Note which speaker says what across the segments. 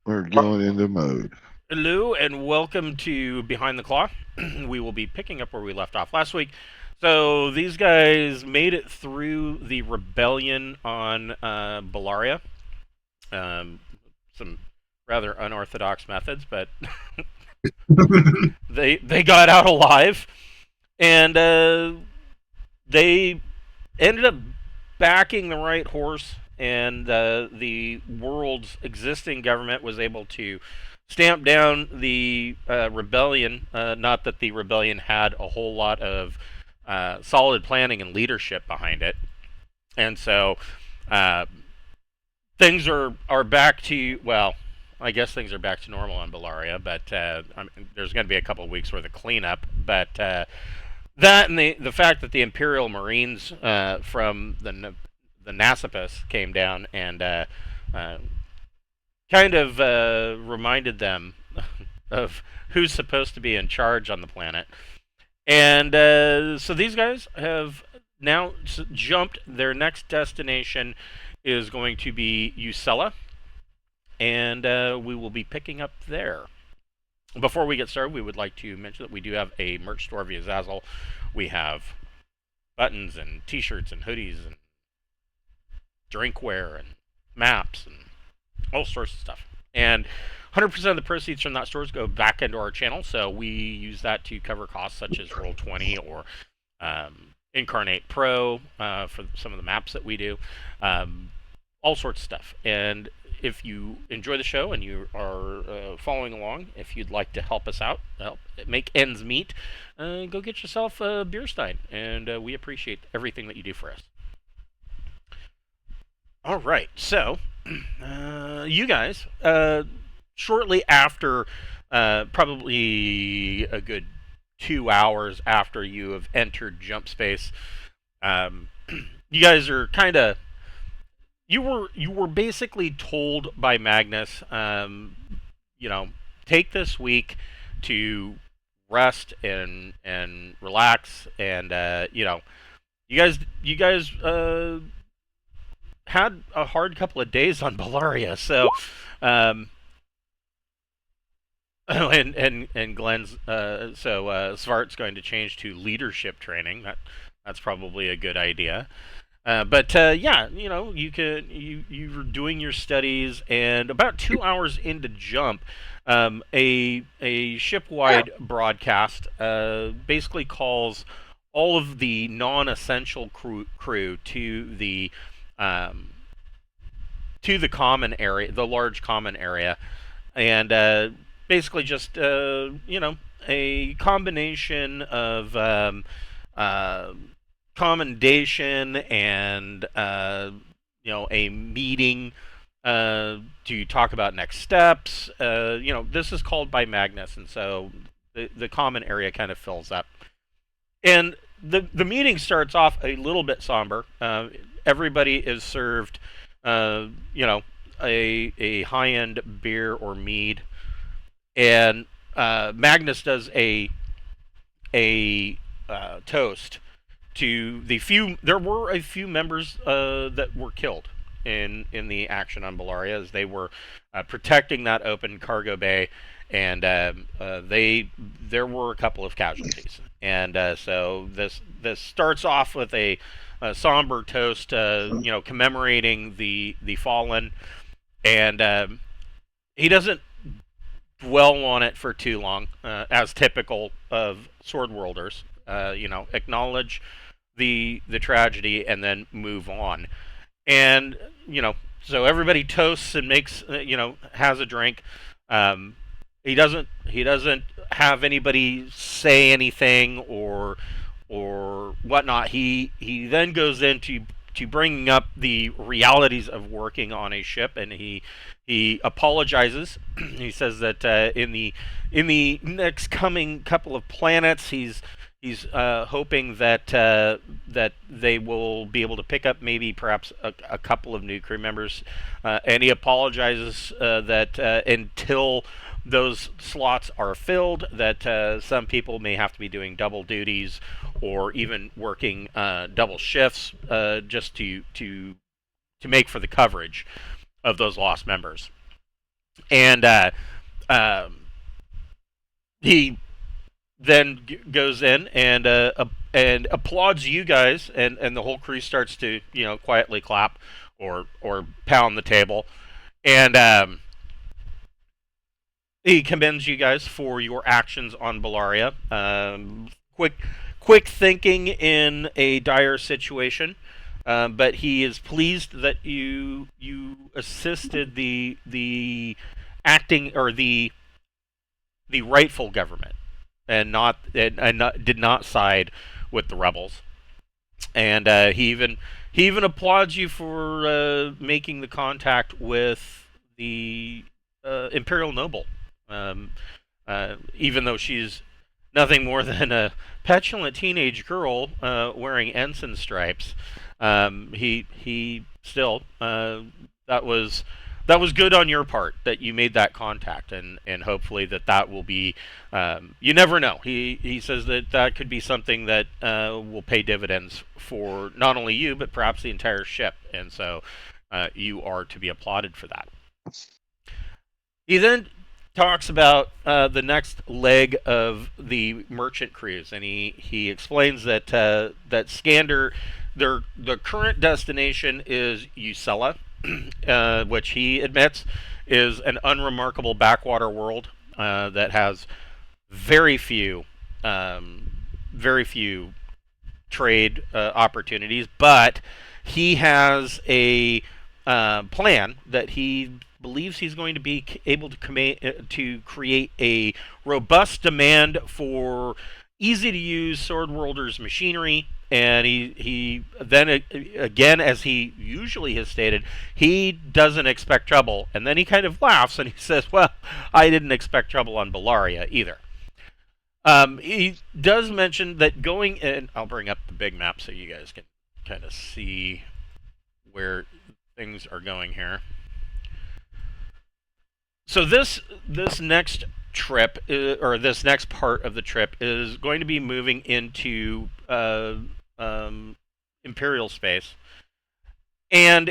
Speaker 1: We're going into mode.
Speaker 2: Hello and welcome to Behind the Claw. We will be picking up where we left off last week. So these guys made it through the rebellion on Bellaria. Some rather unorthodox methods, but they got out alive, and they ended up backing the right horse, and the world's existing government was able to stamp down the rebellion. Not that the rebellion had a whole lot of solid planning and leadership behind it, and so uh, things are back to, well, I guess things are back to normal on Bellaria, but I mean, there's going to be a couple of weeks worth of cleanup. But that and the fact that the Imperial Marines from the Nassipus came down and kind of reminded them of who's supposed to be in charge on the planet. And so these guys have now jumped. Their next destination is going to be Ucella, and we will be picking up there. Before we get started, we would like to mention that we do have a merch store via Zazzle. We have buttons and t-shirts and hoodies and drinkware and maps and all sorts of stuff. And 100% of the proceeds from that stores go back into our channel, so we use that to cover costs such as Roll20 or Incarnate Pro for some of the maps that we do. All sorts of stuff. And if you enjoy the show and you are following along, if you'd like to help us out, help make ends meet, go get yourself a beer stein, and we appreciate everything that you do for us. All right, so you guys, shortly after, probably a good 2 hours after you have entered jump space, you guys are kind of, you were basically told by Magnus, take this week to rest and relax, and you guys had a hard couple of days on Bellaria, so and Glenn's Svart's going to change to leadership training. That's probably a good idea. But yeah, you were doing your studies, and about 2 hours into jump, a ship-wide broadcast basically calls all of the non-essential crew to the common area, the large common area, and basically just a combination of commendation and a meeting to talk about next steps. This is called by Magnus, and so the common area kind of fills up. And the meeting starts off a little bit somber. Everybody is served, a high-end beer or mead, and Magnus does a toast to the few. There were a few members that were killed in the action on Bellaria as they were protecting that open cargo bay, and there were a couple of casualties. And so this starts off with a somber toast, commemorating the fallen, and he doesn't dwell on it for too long, as typical of sword worlders. Acknowledge the tragedy and then move on. And so everybody toasts and makes has a drink. He doesn't have anybody say anything or whatnot. He then goes into bringing up the realities of working on a ship, and he apologizes. He says that in the next coming couple of planets, he's hoping that they will be able to pick up maybe perhaps a couple of new crew members, and he apologizes that until those slots are filled, that some people may have to be doing double duties or even working double shifts just to make for the coverage of those lost members. And um, he then goes in and applauds you guys, and the whole crew starts to quietly clap or pound the table, and he commends you guys for your actions on Bellaria. Quick thinking in a dire situation, but he is pleased that you assisted the acting or the rightful government and did not side with the rebels. And he even applauds you for making the contact with the imperial noble, um, even though she's nothing more than a petulant teenage girl wearing ensign stripes. He still that was good on your part that you made that contact, and hopefully that will be. You never know. He says that could be something that will pay dividends for not only you but perhaps the entire ship, and so you are to be applauded for that. He then talks about the next leg of the merchant cruise, and he explains that Skander, the current destination is Ucella, which he admits is an unremarkable backwater world that has very few very few trade opportunities, but he has a plan that he believes he's going to be able to create a robust demand for easy to use sword worlders machinery. And he then again, as he usually has stated, he doesn't expect trouble. And then he kind of laughs and he says, "Well, I didn't expect trouble on Bellaria either." He does mention that going in. I'll bring up the big map so you guys can kind of see where things are going here. So this next trip or this next part of the trip is going to be moving into Imperial space, and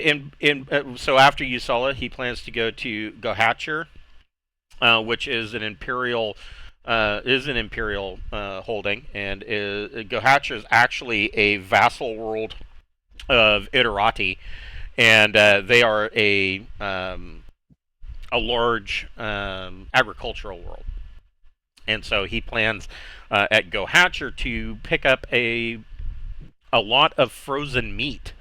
Speaker 2: so after Ucella, he plans to go to Gohatcher, which is an Imperial holding, and Gohatcher is actually a vassal world of Iterati, and they are a large agricultural world. And so he plans at Gohatcher to pick up a lot of frozen meat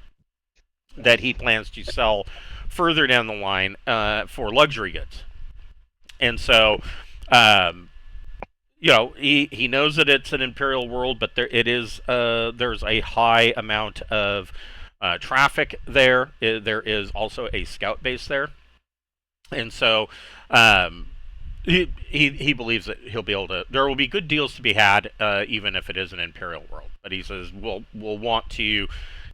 Speaker 2: that he plans to sell further down the line for luxury goods. And so, he knows that it's an imperial world, but there's a high amount of traffic there. There is also a scout base there. And so he believes that he'll be able to. There will be good deals to be had, even if it is an imperial world. But he says we'll want to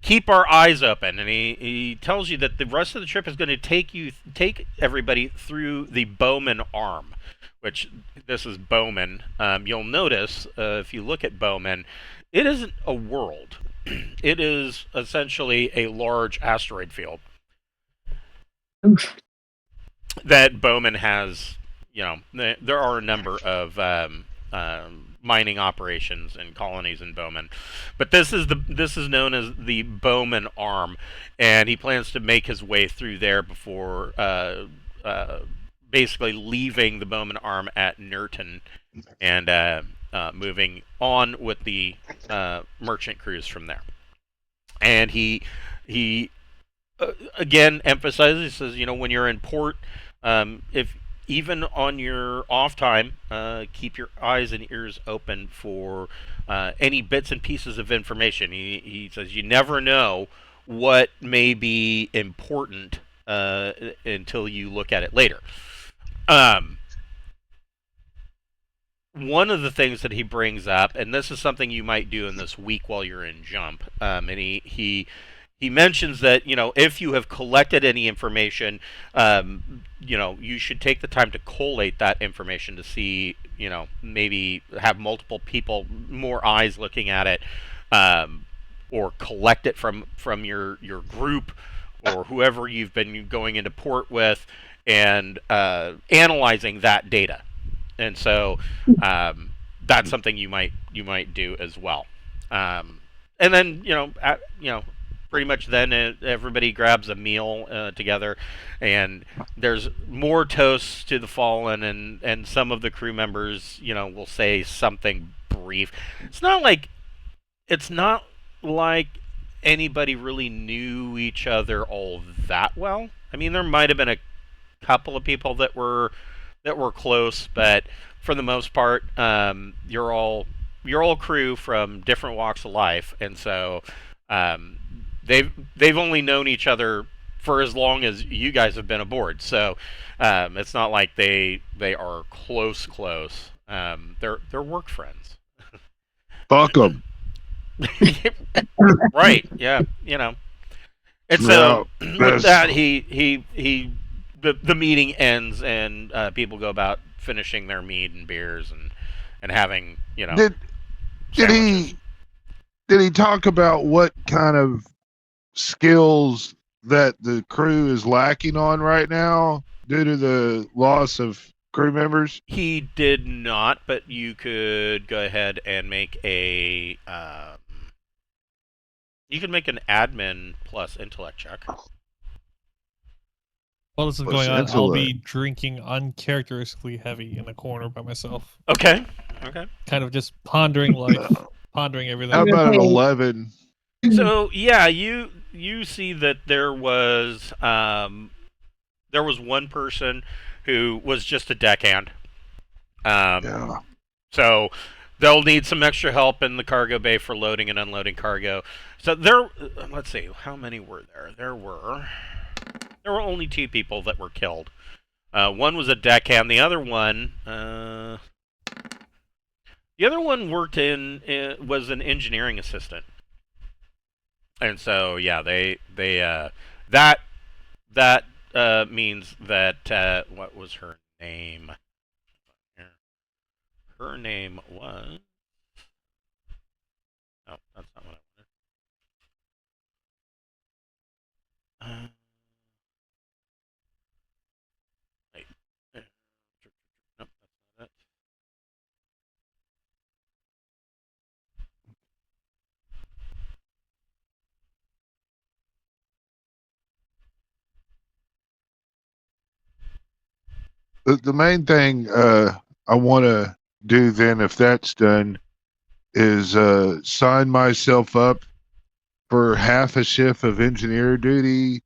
Speaker 2: keep our eyes open, and he tells you that the rest of the trip is going to take everybody through the Bowman Arm, which this is Bowman. You'll notice if you look at Bowman, it isn't a world. It is essentially a large asteroid field that Bowman has. There are a number of mining operations and colonies in Bowman, but this is known as the Bowman Arm, and he plans to make his way through there before basically leaving the Bowman Arm at Nurton and moving on with the merchant cruise from there. And he again emphasizes, he says, when you're in port, if even on your off time, keep your eyes and ears open for any bits and pieces of information. He says you never know what may be important until you look at it later. One of the things that he brings up, and this is something you might do in this week while you're in jump, and he mentions that if you have collected any information, you should take the time to collate that information to see, maybe have multiple people, more eyes looking at it, or collect it from your group or whoever you've been going into port with, and analyzing that data. And so that's something you might do as well. And then pretty much then everybody grabs a meal together, and there's more toasts to the fallen, and some of the crew members will say something brief. It's not like anybody really knew each other all that well. I mean, there might have been a couple of people that were close, but for the most part, you're all crew from different walks of life, and so um, they've only known each other for as long as you guys have been aboard. So it's not like they are close. They're work friends.
Speaker 1: Fuck them.
Speaker 2: Right? Yeah. And so with that, the meeting ends, and people go about finishing their mead and beers and having
Speaker 1: Did
Speaker 2: sandwiches.
Speaker 1: he talk about what kind of skills that the crew is lacking on right now due to the loss of crew members?
Speaker 2: He did not, but you could go ahead and make a you can make an admin plus intellect check.
Speaker 3: While this is
Speaker 1: What's
Speaker 3: going on, I'll be
Speaker 1: intellect?
Speaker 3: drinking uncharacteristically heavy in a corner by myself,
Speaker 2: Okay.
Speaker 3: kind of just pondering life, pondering everything.
Speaker 1: How about an
Speaker 4: Okay.
Speaker 1: 11?
Speaker 2: So yeah, you see that there was one person who was just a deckhand.
Speaker 1: Yeah.
Speaker 2: So they'll need some extra help in the cargo bay for loading and unloading cargo. So let's see, how many were there? There were only 2 people that were killed. One was a deckhand. The other one worked was an engineering assistant. And so yeah, they that means that what was her name? Her name was. No, that's not what I wanted. Wait. Nope, that's not it.
Speaker 1: The main thing I want to do then, if that's done, is sign myself up for half a shift of engineer duty.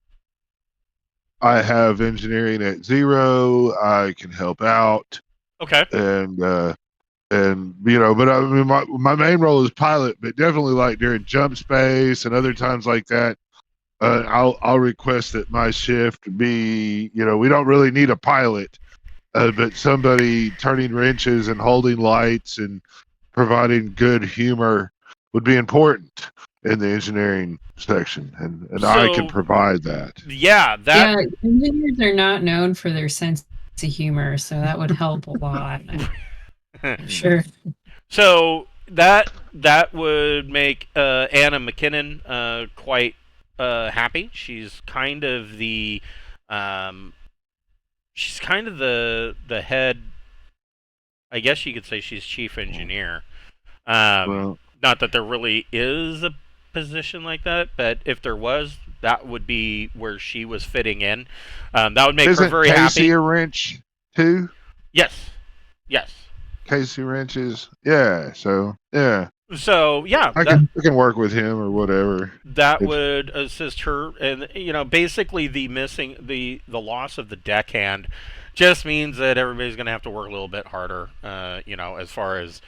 Speaker 1: I have engineering at 0. I can help out,
Speaker 2: Okay.
Speaker 1: and but I mean, my main role is pilot, but definitely like during jump space and other times like that. I'll request that my shift be, we don't really need a pilot, but somebody turning wrenches and holding lights and providing good humor would be important in the engineering section, and I can
Speaker 2: So
Speaker 1: provide that.
Speaker 2: yeah,
Speaker 4: Yeah, engineers are not known for their sense of humor, so that would help a lot. Sure.
Speaker 2: So that would make Anna McKinnon quite happy. She's kind of the head. I guess you could say she's chief engineer.
Speaker 1: Well,
Speaker 2: Not that there really is a position like that, but if there was, that would be where she was fitting in. That would make her
Speaker 1: isn't
Speaker 2: very
Speaker 1: Casey
Speaker 2: happy.
Speaker 1: a wrench too?
Speaker 2: Yes.
Speaker 1: Casey wrenches, yeah. So yeah,
Speaker 2: So yeah,
Speaker 1: I can work with him or whatever.
Speaker 2: that
Speaker 1: If-
Speaker 2: would assist her, and basically the loss of the deckhand just means that everybody's going to have to work a little bit harder. As far as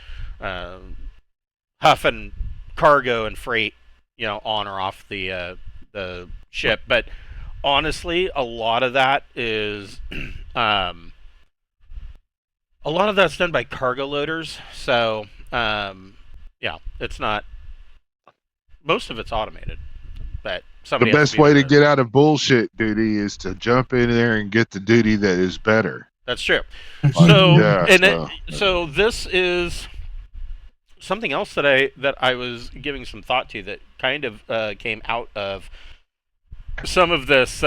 Speaker 2: huffing cargo and freight, on or off the ship. But honestly, a lot of that is a lot of that's done by cargo loaders. So yeah, it's not. Most of it's automated, but
Speaker 1: The
Speaker 2: somebody has
Speaker 1: best
Speaker 2: to be
Speaker 1: way to
Speaker 2: able
Speaker 1: get out of bullshit duty is to jump in there and get the duty that is better.
Speaker 2: That's true.
Speaker 1: Like,
Speaker 2: So
Speaker 1: yeah,
Speaker 2: so this is something else that I was giving some thought to that kind of came out of some of this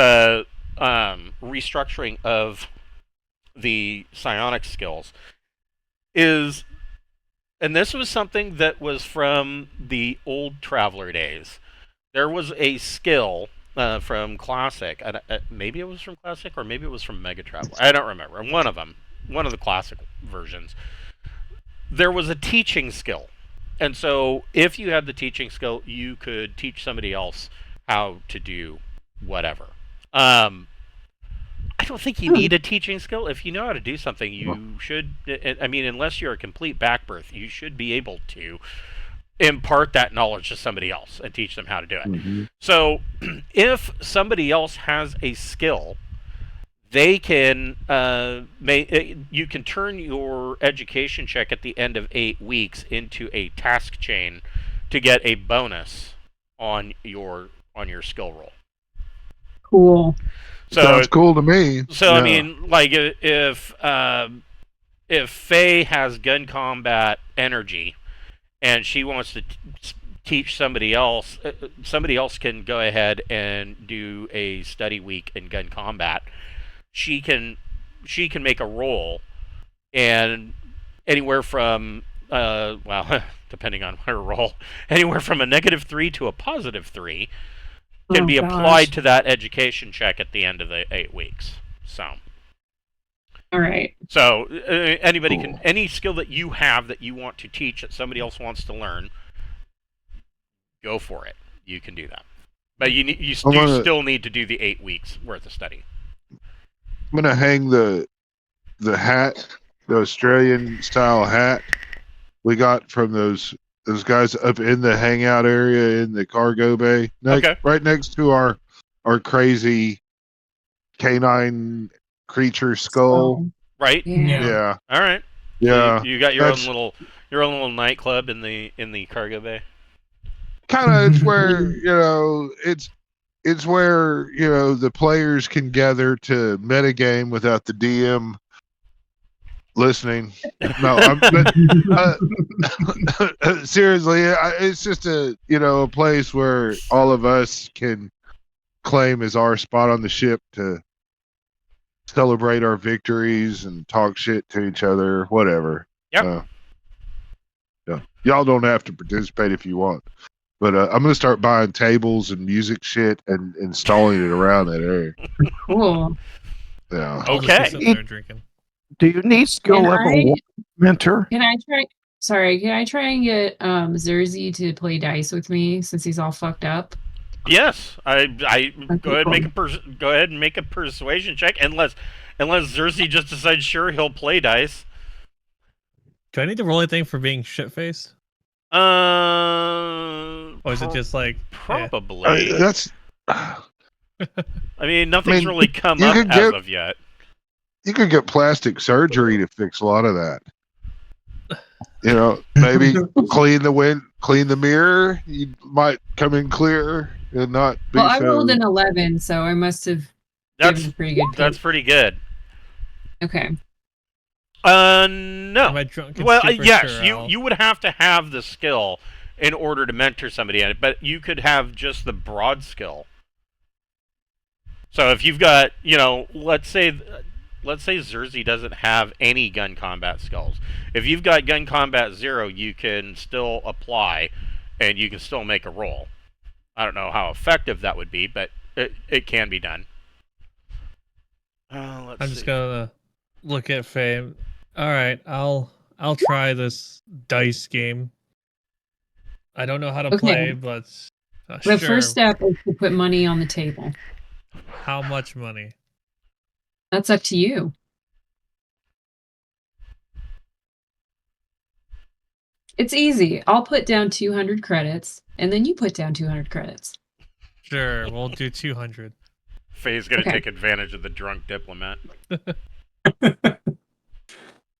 Speaker 2: restructuring of the psionic skills is, and this was something that was from the old Traveler days. There was a skill from Classic. Maybe it was from Classic, or maybe it was from Mega Traveler. I don't remember. One of them, one of the Classic versions. There was a teaching skill, and so if you had the teaching skill, you could teach somebody else how to do whatever. I don't think you need a teaching skill. If you know how to do something, you should. I mean, unless you're a complete backbirth, you should be able to impart that knowledge to somebody else and teach them how to do it.
Speaker 1: Mm-hmm.
Speaker 2: So, if somebody else has a skill, they can you can turn your education check at the end of 8 weeks into a task chain to get a bonus on your skill roll.
Speaker 4: Cool.
Speaker 2: So
Speaker 1: sounds cool to me.
Speaker 2: So
Speaker 1: Yeah.
Speaker 2: I mean, like if Faye has gun combat energy, and she wants to teach somebody else can go ahead and do a study week in gun combat. She can make a roll, and anywhere from depending on her roll, anywhere from a -3 to a +3 can be applied to that education check at the end of the 8 weeks. So,
Speaker 4: all right.
Speaker 2: So anybody can, any skill that you have that you want to teach that somebody else wants to learn, go for it. You can do that, but you still need to do the 8 weeks worth of study.
Speaker 1: I'm gonna hang the hat, the Australian style hat we got from those guys up in the hangout area in the cargo bay, right next to our crazy canine creature skull.
Speaker 2: Right.
Speaker 1: Yeah.
Speaker 2: All right.
Speaker 1: Yeah.
Speaker 2: So you got your own little nightclub in the cargo bay.
Speaker 1: Kind of, it's where it's where the players can gather to metagame without the DM listening. No, seriously, it's just a place where all of us can claim as our spot on the ship to celebrate our victories and talk shit to each other, whatever.
Speaker 2: Yeah.
Speaker 1: Yeah. Y'all don't have to participate if you want, but I'm gonna start buying tables and music shit and installing it around that area.
Speaker 4: Cool.
Speaker 1: Yeah.
Speaker 2: Okay.
Speaker 3: Drinking.
Speaker 5: Do you need skill level mentor?
Speaker 4: Can I try? Sorry, can I try and get Zerzy to play dice with me since he's all fucked up?
Speaker 2: Yes, I go ahead and make a persuasion check, unless Zerzy just decides he'll play dice.
Speaker 3: Do I need to roll anything for being shit faced?
Speaker 2: Or
Speaker 3: is it just like
Speaker 2: probably?
Speaker 1: Yeah. That's.
Speaker 2: I mean, nothing's really come up as of yet.
Speaker 1: You could get plastic surgery to fix a lot of that. Maybe clean the mirror. You might come in clear and not be.
Speaker 4: Well, I rolled an 11, so I must have.
Speaker 2: That's
Speaker 4: pretty good.
Speaker 2: That's pretty good.
Speaker 4: Okay.
Speaker 2: No.
Speaker 3: Am I drunk?
Speaker 2: Well, yes, you would have to have the skill in order to mentor somebody in it, but you could have just the broad skill. So if you've got, let's say Zerzy doesn't have any gun combat skills. If you've got gun combat 0, you can still apply, and you can still make a roll. I don't know how effective that would be, but it can be done. I'm
Speaker 3: just gonna look at Faye. All right, I'll try this dice game. I don't know how to play, but
Speaker 4: the first step is to put money on the table.
Speaker 3: How much money?
Speaker 4: That's up to you. It's easy. I'll put down 200 credits, and then you put down 200 credits.
Speaker 3: Sure, we'll do 200.
Speaker 2: Faye's gonna take advantage of the drunk diplomat.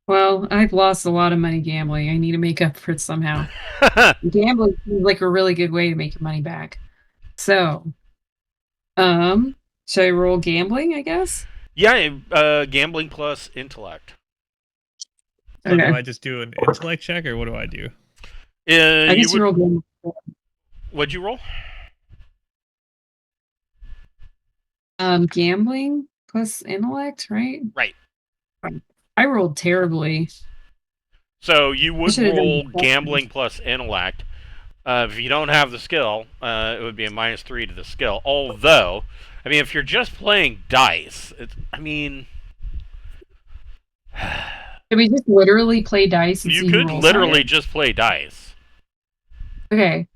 Speaker 4: Well, I've lost a lot of money gambling. I need to make up for it somehow. Gambling seems like a really good way to make your money back. So, should I roll gambling, I guess?
Speaker 2: Yeah, gambling plus intellect.
Speaker 3: So do I just do an intellect check, or what do I do?
Speaker 4: I guess you roll gambling.
Speaker 2: What'd you roll?
Speaker 4: Gambling plus intellect, right?
Speaker 2: Right.
Speaker 4: I rolled terribly.
Speaker 2: So you would
Speaker 4: should've done
Speaker 2: roll
Speaker 4: the
Speaker 2: gambling plus intellect. If you don't have the skill, it would be a -3 to the skill. Although, I mean, if you're just playing dice,
Speaker 4: Can we just literally play dice and
Speaker 2: you
Speaker 4: see who
Speaker 2: could
Speaker 4: rolls
Speaker 2: literally
Speaker 4: higher?
Speaker 2: just play dice.
Speaker 4: Okay.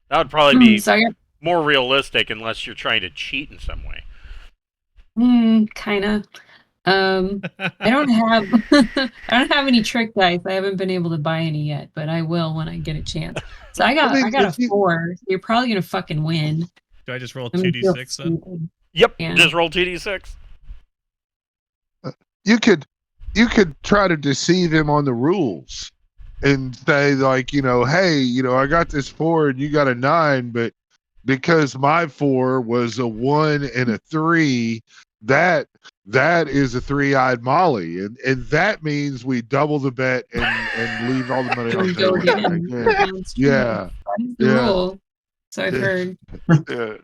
Speaker 2: That would probably be
Speaker 4: So I got
Speaker 2: more realistic unless you're trying to cheat in some way.
Speaker 4: kind of. I don't have I don't have any trick dice. I haven't been able to buy any yet, but I will when I get a chance. So I got a 4. You're probably gonna fucking win.
Speaker 3: Do I just roll
Speaker 4: I'm gonna feel
Speaker 3: 2d6 then?
Speaker 4: stupid.
Speaker 2: Yep,
Speaker 4: Yeah.
Speaker 2: just roll 2d6.
Speaker 1: You could try to deceive him on the rules and say like, hey, I got this 4 and you got a 9, but because my 4 was a 1 and a 3, that is a 3-eyed Molly, and that means we double the bet and leave all the money on the
Speaker 4: Go
Speaker 1: table.
Speaker 4: again. That's true.
Speaker 1: Yeah,
Speaker 4: That is the
Speaker 1: yeah.
Speaker 4: rule. So I've heard.
Speaker 1: yeah.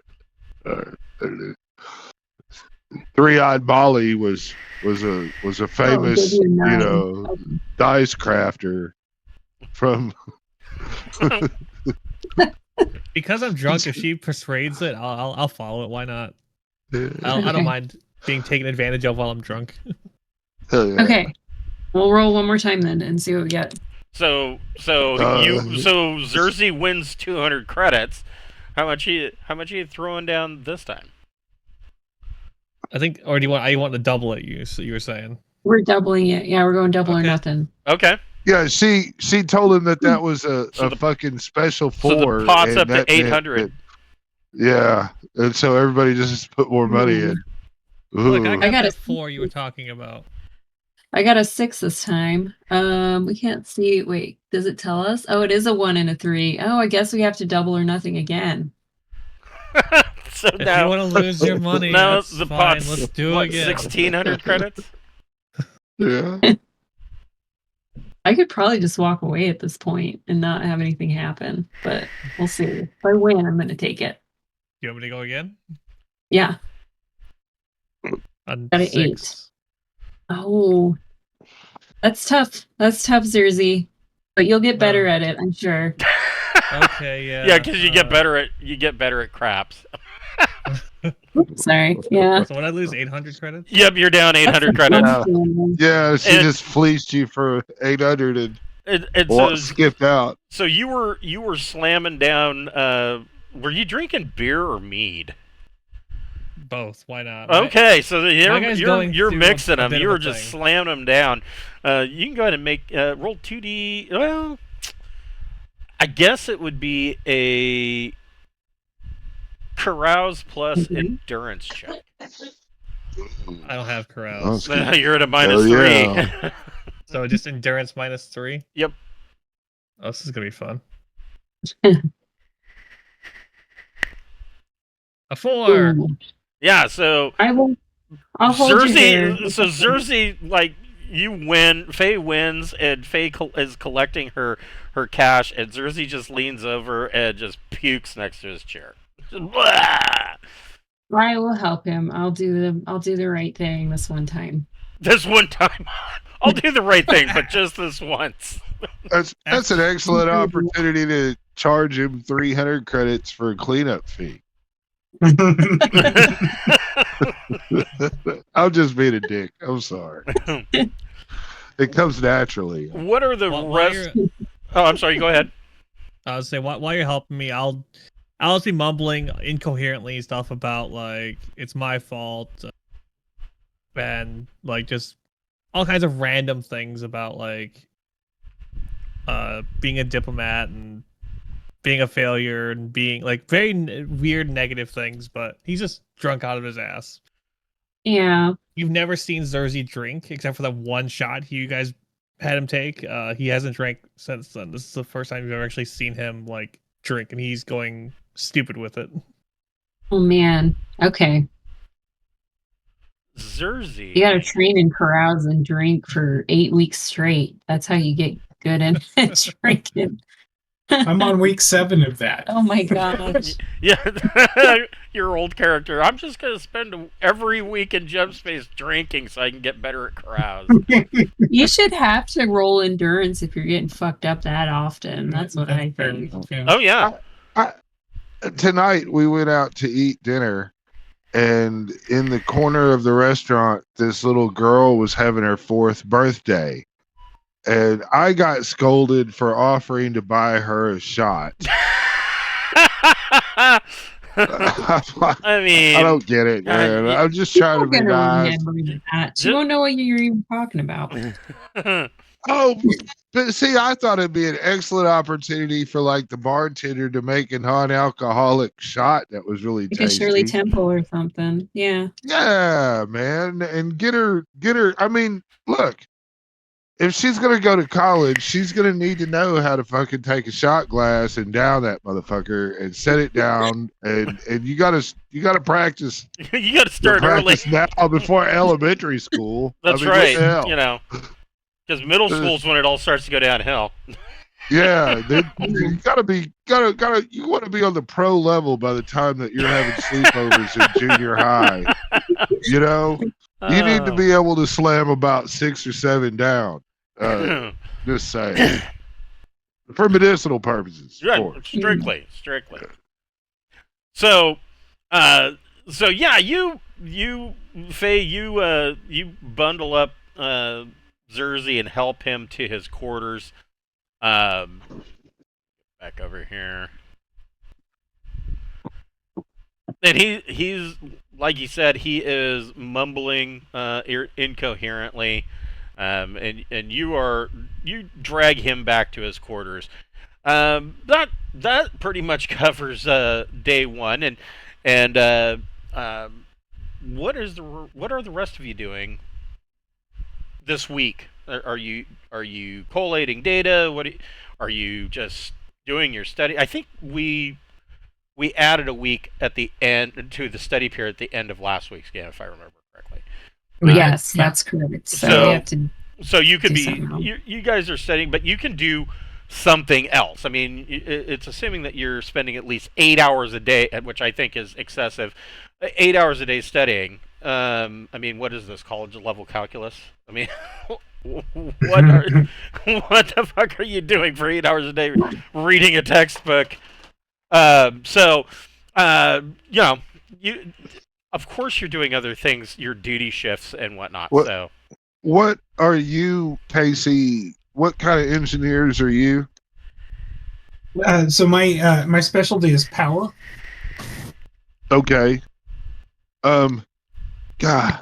Speaker 1: 3-eyed Molly was a famous,
Speaker 4: give you a 9.
Speaker 1: dice crafter from.
Speaker 3: Because I'm drunk, if she persuades it, I'll follow it. Why not? I
Speaker 4: Okay.
Speaker 3: don't mind being taken advantage of while I'm drunk.
Speaker 1: Hell yeah.
Speaker 4: Okay. We'll roll one more time then and see what we get.
Speaker 2: So Zerzy wins 200 credits. How much are you throwing down this time?
Speaker 3: I think, or do you want to double it? You were saying.
Speaker 4: We're doubling it. Yeah, we're going double or
Speaker 3: Okay.
Speaker 4: nothing.
Speaker 2: Okay.
Speaker 1: Yeah, she told him that was a fucking special 4.
Speaker 2: So the pot's
Speaker 1: and
Speaker 2: up to
Speaker 1: that meant
Speaker 2: 800.
Speaker 1: that- yeah, and so everybody just put more money in.
Speaker 3: Look, I
Speaker 1: Ooh.
Speaker 3: got
Speaker 4: got
Speaker 3: that
Speaker 4: a-
Speaker 3: 4 you were talking about.
Speaker 4: I got a 6 this time. We can't see. Wait, does it tell us? Oh, it is a 1 and a 3. Oh, I guess we have to double or nothing again.
Speaker 2: So
Speaker 3: If you
Speaker 2: now,
Speaker 3: want to lose your money,
Speaker 2: now
Speaker 3: that's
Speaker 2: the
Speaker 3: fine.
Speaker 2: pot's
Speaker 3: Let's do
Speaker 2: what,
Speaker 3: it again.
Speaker 2: 1,600 credits.
Speaker 1: Yeah.
Speaker 4: I could probably just walk away at this point and not have anything happen, but we'll see. If I win, I'm going to take it.
Speaker 3: You want me to go again?
Speaker 4: Yeah.
Speaker 3: On
Speaker 4: Got an
Speaker 3: 6.
Speaker 4: Oh, that's tough. That's tough, Zerzy. But you'll get better at it, I'm sure.
Speaker 3: Okay, yeah.
Speaker 2: Yeah, because you get better at craps.
Speaker 4: Sorry. Yeah.
Speaker 3: So when I lose 800 credits?
Speaker 2: Yep, you're down 800 credits.
Speaker 1: Yeah, she
Speaker 2: And-
Speaker 1: just fleeced you for 800 and
Speaker 2: So
Speaker 1: skipped out.
Speaker 2: So you were slamming down. Were you drinking beer or mead?
Speaker 3: Both. Why not?
Speaker 2: Okay, so
Speaker 3: guy's going
Speaker 2: you're
Speaker 3: through
Speaker 2: mixing
Speaker 3: a
Speaker 2: them.
Speaker 3: bit
Speaker 2: You
Speaker 3: of
Speaker 2: were
Speaker 3: a
Speaker 2: just
Speaker 3: thing.
Speaker 2: slamming them down. You can go ahead and make roll 2d. Well, I guess it would be a carouse plus endurance check.
Speaker 3: I don't have carouse.
Speaker 2: You're at a
Speaker 1: Hell
Speaker 2: -3.
Speaker 1: yeah.
Speaker 3: So just endurance -3?
Speaker 2: Yep.
Speaker 3: Oh, this is going to be fun. A 4!
Speaker 4: Ooh.
Speaker 2: Yeah, so
Speaker 4: I'll hold you there.
Speaker 2: Zerzy, like, you win, Faye wins, and Faye is collecting her cash, and Zerzy just leans over and just pukes next to his chair. Just, blah!
Speaker 4: I will help him. I'll do the right thing this one time.
Speaker 2: This one time, I'll do the right thing, but just this once.
Speaker 1: That's an excellent opportunity to charge him 300 credits for a cleanup fee. I'm just being a dick. I'm sorry. It comes naturally.
Speaker 2: What are the
Speaker 3: While
Speaker 2: rest?
Speaker 3: you're-
Speaker 2: Oh, I'm sorry. Go ahead.
Speaker 3: I would say while you're helping me, I'll just be mumbling incoherently stuff about like it's my fault, and like just all kinds of random things about like being a diplomat and being a failure and being like very weird negative things. But he's just drunk out of his ass.
Speaker 4: Yeah.
Speaker 3: You've never seen Zerzy drink except for that one shot you guys had him take. He hasn't drank since then. This is the first time you've ever actually seen him like drink, and he's going stupid with it.
Speaker 4: Oh man. Okay.
Speaker 2: Zerzy.
Speaker 4: You got to train and carouse and drink for 8 weeks straight. That's how you get good at drinking.
Speaker 6: I'm on week 7 of that.
Speaker 4: Oh my gosh.
Speaker 2: Yeah, your old character. I'm just gonna spend every week in Jump Space drinking so I can get better at carouse.
Speaker 4: You should have to roll endurance if you're getting fucked up that often. That's what I think.
Speaker 6: Yeah.
Speaker 2: Oh yeah.
Speaker 1: Tonight we went out to eat dinner, and in the corner of the restaurant, this little girl was having her 4th birthday. And I got scolded for offering to buy her a shot.
Speaker 2: I mean,
Speaker 1: I don't get it, man. I'm just trying to be nice.
Speaker 4: She won't know what you're even talking about.
Speaker 1: Oh, but see, I thought it'd be an excellent opportunity for like the bartender to make a non-alcoholic shot that was really
Speaker 4: like tasty. A Shirley Temple or something. Yeah.
Speaker 1: Yeah, man, and get her. I mean, look. If she's gonna go to college, she's gonna need to know how to fucking take a shot glass and down that motherfucker and set it down, and you gotta practice.
Speaker 2: You gotta start early
Speaker 1: now before elementary school.
Speaker 2: That's right. You know, because middle school's when it all starts to go downhill.
Speaker 1: Yeah, you you want to be on the pro level by the time that you're having sleepovers in junior high. You know, you need to be able to slam about 6 or 7 down. Just saying, for medicinal purposes.
Speaker 2: Right, strictly. So yeah, you Faye, you bundle up Zerzy and help him to his quarters. Back over here, and he's like you said, he is mumbling incoherently. And you drag him back to his quarters. That pretty much covers day 1. And what are the rest of you doing this week? Are you collating data? Are you just doing your study? I think we added a week at the end to the study period at the end of last week's game, if I remember correctly.
Speaker 4: Yes, that's correct. So we have to.
Speaker 2: So you could be you guys are studying, but you can do something else. I mean, it's assuming that you're spending at least 8 hours a day, which I think is excessive. 8 hours a day studying. I mean, what is this, college level calculus? I mean, what the fuck are you doing for 8 hours a day reading a textbook? So you know, of course you're doing other things, your duty shifts and whatnot.
Speaker 1: What are you, Casey? What kind of engineers are you?
Speaker 6: So my specialty is power.
Speaker 1: Okay. God,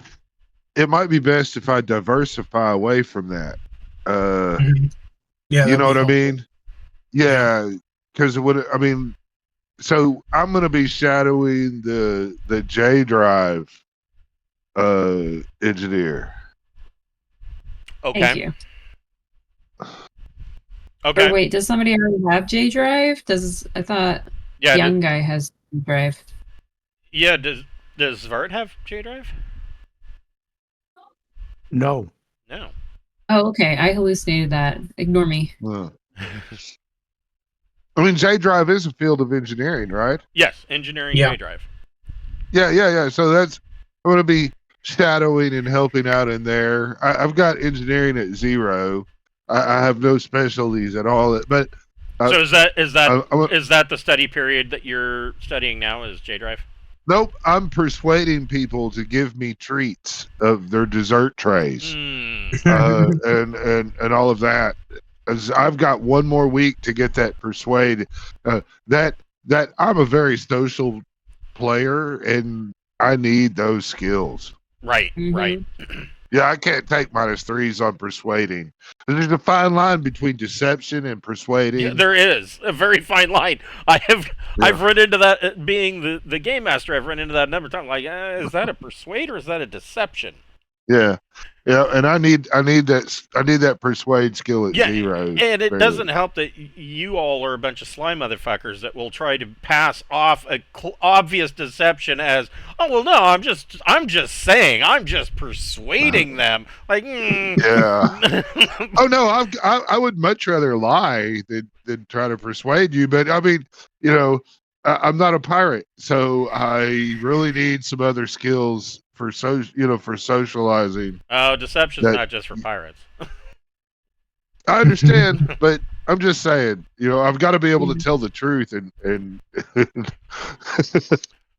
Speaker 1: it might be best if I diversify away from that.
Speaker 6: Yeah,
Speaker 1: you know what I mean? Yeah, because so I'm going to be shadowing the J drive engineer.
Speaker 2: Okay.
Speaker 4: Thank you.
Speaker 2: Okay.
Speaker 4: Or wait, does somebody already have J drive? I thought young guy has J drive.
Speaker 2: Yeah. Does Zvart have J drive?
Speaker 5: No.
Speaker 2: No.
Speaker 4: Oh, okay. I hallucinated that. Ignore me.
Speaker 1: I mean, J drive is a field of engineering, right?
Speaker 2: Yes, engineering J drive.
Speaker 1: Yeah. So I'm going to be shadowing and helping out in there. I've got engineering at 0. I have no specialties at all. But
Speaker 2: so is that the study period that you're studying now? Is J drive?
Speaker 1: Nope. I'm persuading people to give me treats of their dessert trays, and all of that. As I've got 1 more week to get that persuade. That I'm a very social player, and I need those skills.
Speaker 2: Right.
Speaker 1: Yeah, I can't take -3s on persuading. There's a fine line between deception and persuading.
Speaker 2: Yeah, there is a very fine line. I've run into that being the game master. I've run into that a number of times. Like, is that a persuade or is that a deception?
Speaker 1: Yeah, and I need that persuade skill at 0.
Speaker 2: And it doesn't help that you all are a bunch of sly motherfuckers that will try to pass off a obvious deception as, oh well, no, I'm just saying, I'm just persuading them. Like,
Speaker 1: yeah. Oh no, I would much rather lie than try to persuade you. But I mean, I'm not a pirate, so I really need some other skills for for socializing.
Speaker 2: Oh, deception's not just for pirates.
Speaker 1: I understand, but I'm just saying, I've got to be able to tell the truth and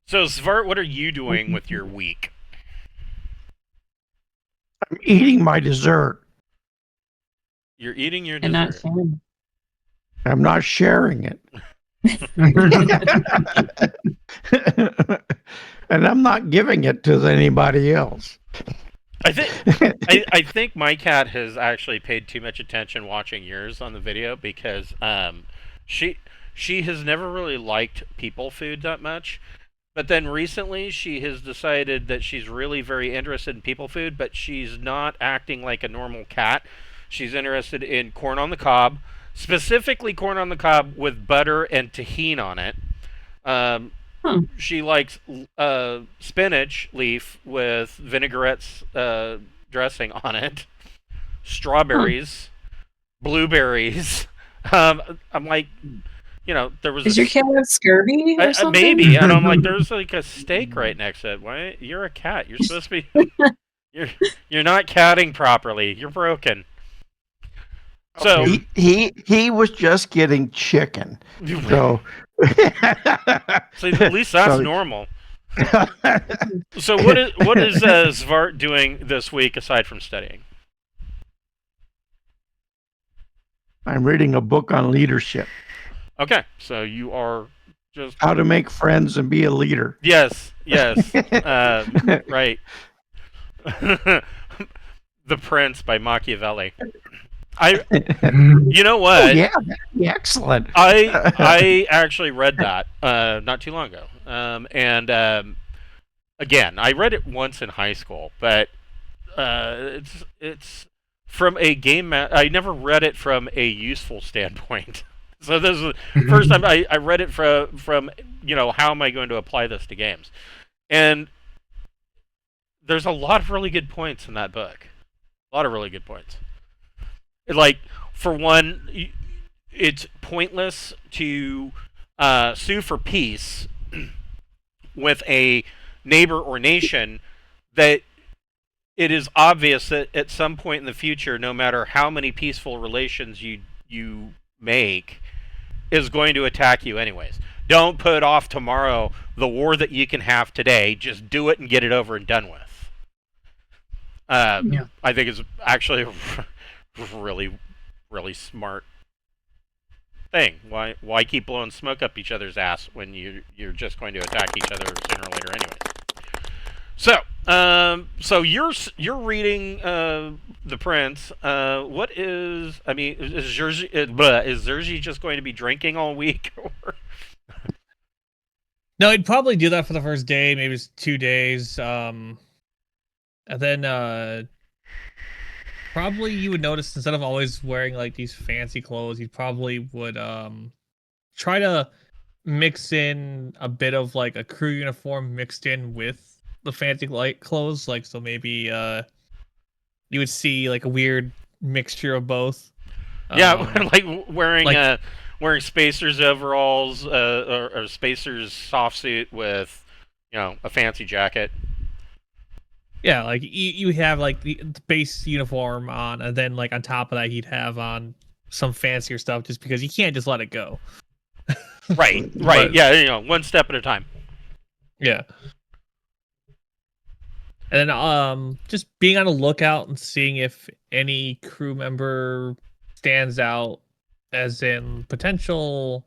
Speaker 2: So, Svart, what are you doing with your week?
Speaker 5: I'm eating my dessert.
Speaker 2: You're eating your
Speaker 4: And not
Speaker 2: dessert.
Speaker 4: sharing.
Speaker 5: I'm not sharing it. And I'm not giving it to anybody else.
Speaker 2: I think my cat has actually paid too much attention watching yours on the video because she has never really liked people food that much. But then recently she has decided that she's really very interested in people food, but she's not acting like a normal cat. She's interested in corn on the cob, specifically corn on the cob with butter and tahini on it. She likes spinach leaf with vinaigrette's dressing on it, strawberries, blueberries. I'm like, there was.
Speaker 4: Does your cat have scurvy or something?
Speaker 2: Maybe, and I'm like, there's like a steak right next to it. Why? You're a cat. You're supposed to be. You're not catting properly. You're broken. So
Speaker 5: he was just getting chicken. So
Speaker 2: at least that's normal. So what is Svart doing this week aside from studying?
Speaker 5: I'm reading a book on leadership.
Speaker 2: Okay, so you are just
Speaker 5: how to make friends and be a leader.
Speaker 2: Yes, right. The Prince by Machiavelli. You know what?
Speaker 5: Yeah, excellent.
Speaker 2: I actually read that not too long ago, and again, I read it once in high school, but it's from a game. I never read it from a useful standpoint. So this is the first time I read it from how am I going to apply this to games, and there's a lot of really good points in that book. A lot of really good points. Like, for one, it's pointless to sue for peace with a neighbor or nation that it is obvious that at some point in the future, no matter how many peaceful relations you make, is going to attack you anyways. Don't put off tomorrow the war that you can have today. Just do it and get it over and done with. I think it's actually really, really smart thing. Why keep blowing smoke up each other's ass when you're just going to attack each other sooner or later anyways? So you're reading The Prince. What is? I mean, is Zerji just going to be drinking all week? Or?
Speaker 3: No, he'd probably do that for the first day, maybe 2 days, and then probably you would notice instead of always wearing like these fancy clothes, he probably would try to mix in a bit of like a crew uniform mixed in with the fancy light clothes. Like, so maybe you would see like a weird mixture of both.
Speaker 2: Yeah, like wearing Spacer's overalls or Spacer's soft suit with a fancy jacket.
Speaker 3: Yeah, like you have like the base uniform on, and then like on top of that, he'd have on some fancier stuff, just because you can't just let it go.
Speaker 2: Right. But, yeah, one step at a time.
Speaker 3: Yeah. And then just being on the lookout and seeing if any crew member stands out, as in potential,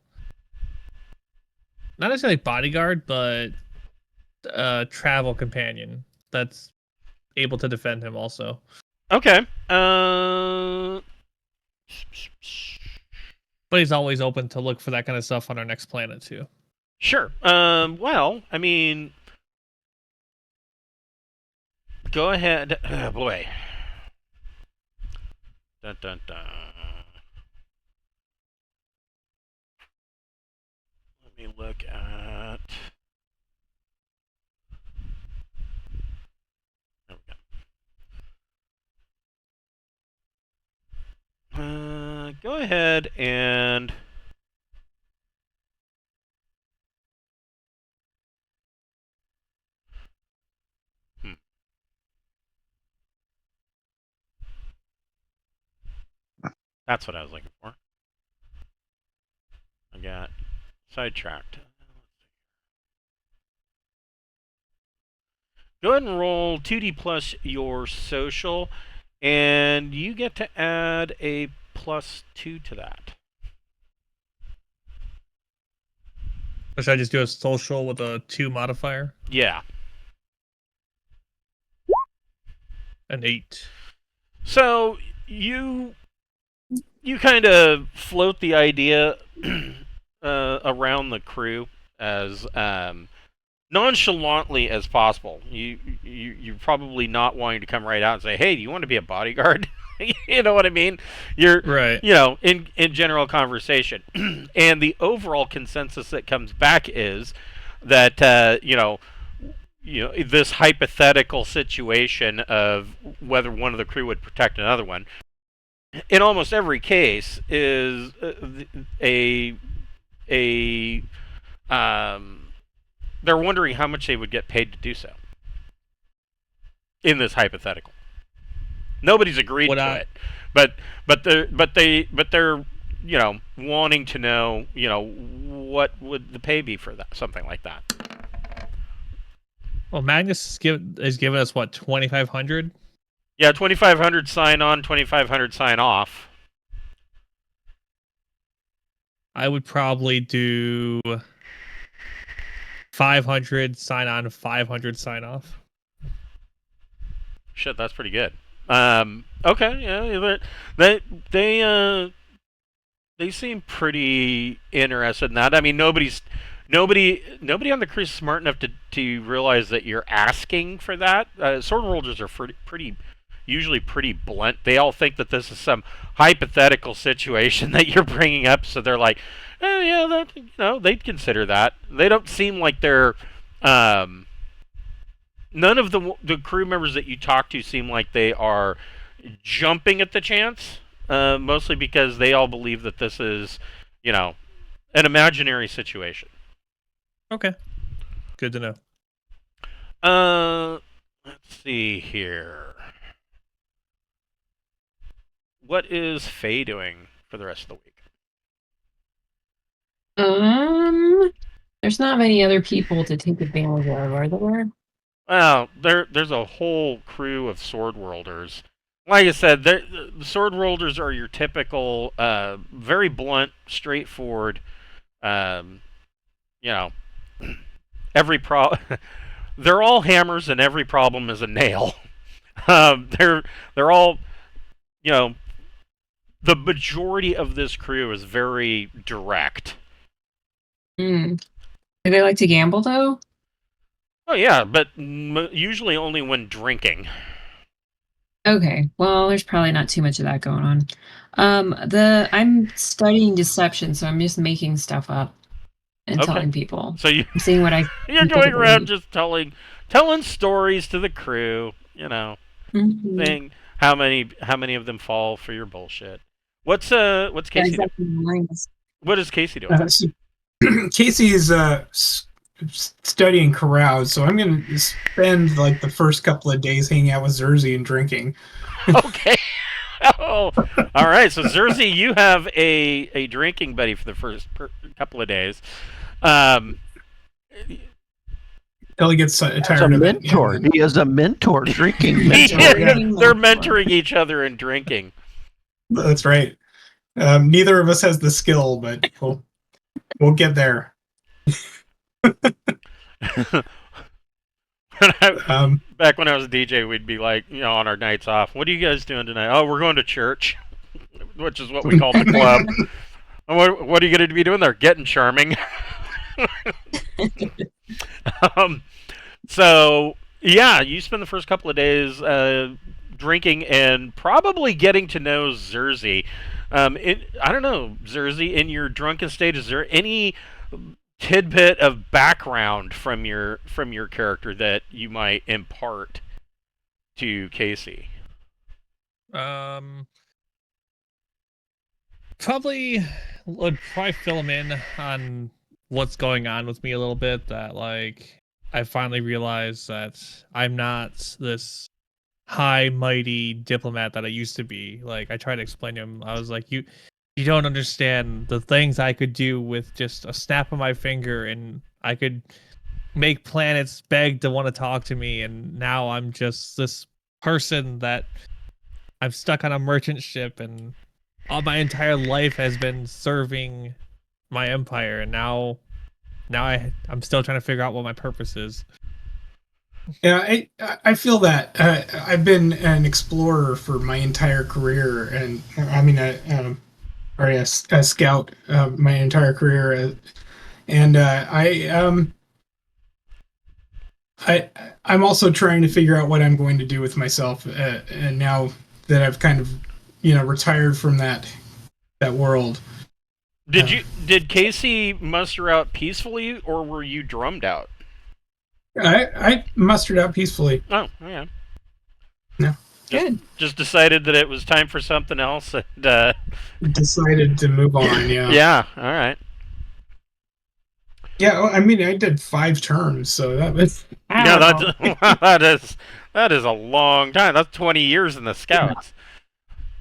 Speaker 3: not necessarily bodyguard, but travel companion that's able to defend him also.
Speaker 2: Okay.
Speaker 3: But he's always open to look for that kind of stuff on our next planet too.
Speaker 2: Sure. Well, I mean, Go ahead. Oh, boy. Dun, dun, dun. Let me look at... There we go. Go ahead and... That's what I was looking for. I got sidetracked. Go ahead and roll 2d plus your social, and you get to add a +2 to that.
Speaker 3: Or should I just do a social with a 2 modifier?
Speaker 2: Yeah.
Speaker 3: An 8.
Speaker 2: So you kind of float the idea around the crew as nonchalantly as possible. You're probably not wanting to come right out and say, "Hey, do you want to be a bodyguard?" You know what I mean? You're
Speaker 3: right.
Speaker 2: You know, in general conversation, and the overall consensus that comes back is that you know this hypothetical situation of whether one of the crew would protect another one. In almost every case, is they're wondering how much they would get paid to do so. In this hypothetical, nobody's agreed to it, but they're wanting to know what would the pay be for that, something like that.
Speaker 3: Well, Magnus is giving us what, 2,500.
Speaker 2: Yeah, 2,500 sign on, 2,500 sign off.
Speaker 3: I would probably do 500 sign on, 500 sign off.
Speaker 2: Shit, that's pretty good. Okay, yeah, they seem pretty interested in that. I mean, nobody on the crew is smart enough to realize that you're asking for that. Sword holders are usually pretty blunt. They all think that this is some hypothetical situation that you're bringing up, so they're like, yeah, they'd consider that. They don't seem like they're none of the crew members that you talk to seem like they are jumping at the chance, mostly because they all believe that this is an imaginary situation.
Speaker 3: Okay, good to know.
Speaker 2: Let's see here. What is Faye doing for the rest of the week?
Speaker 4: There's not many other people to take advantage of, are there?
Speaker 2: Well, there's a whole crew of sword worlders. Like I said, the sword worlders are your typical, very blunt, straightforward. They're all hammers, and every problem is a nail. They're all, the majority of this crew is very direct.
Speaker 4: Do they like to gamble, though?
Speaker 2: Oh, yeah, but usually only when drinking.
Speaker 4: Okay, well, there's probably not too much of that going on. I'm studying deception, so I'm just making stuff up and telling people.
Speaker 2: So
Speaker 4: I'm seeing what
Speaker 2: you're going around just telling stories to the crew, saying how many of them fall for your bullshit. What's Casey doing? What is Casey doing?
Speaker 6: Casey's studying carouse, so I'm going to spend like the first couple of days hanging out with Zerzy and drinking.
Speaker 2: Okay. Oh, all right. So Zerzy, you have a drinking buddy for the first couple of days.
Speaker 6: Till he gets tired of
Speaker 5: mentor. He is a mentor, drinking mentor.
Speaker 2: They're mentoring each other in drinking.
Speaker 6: That's right. Neither of us has the skill, but we'll get there.
Speaker 2: Back when I was a DJ, we'd be like, on our nights off, what are you guys doing tonight? Oh, we're going to church, which is what we call the club. What are you going to be doing there? Getting charming. So Yeah, you spend the first couple of days drinking and probably getting to know Zerzy. I don't know, Zerzy, in your drunken state, is there any tidbit of background from your character that you might impart to Casey?
Speaker 3: Probably would fill him in on what's going on with me a little bit. That like I finally realized that I'm not this high mighty diplomat that I used to be. Like I tried to explain to him, I was like, you don't understand the things I could do with just a snap of my finger, and I could make planets beg to want to talk to me, and now I'm just this person that I'm stuck on a merchant ship, and all my entire life has been serving my empire, and now I'm still trying to figure out what my purpose is.
Speaker 6: Yeah, I feel that I've been an explorer for my entire career, and I mean, or a scout my entire career, and I'm also trying to figure out what I'm going to do with myself, and now that I've kind of retired from that world.
Speaker 2: Did Casey muster out peacefully, or were you drummed out?
Speaker 6: I mustered out peacefully.
Speaker 2: Oh, yeah.
Speaker 6: No.
Speaker 4: Good.
Speaker 2: Just decided that it was time for something else, and
Speaker 6: decided to move on. Yeah.
Speaker 2: Yeah. All right.
Speaker 6: Yeah. Well, I mean, I did 5 terms, so that was.
Speaker 2: Yeah, that is a long time. That's 20 years in the Scouts.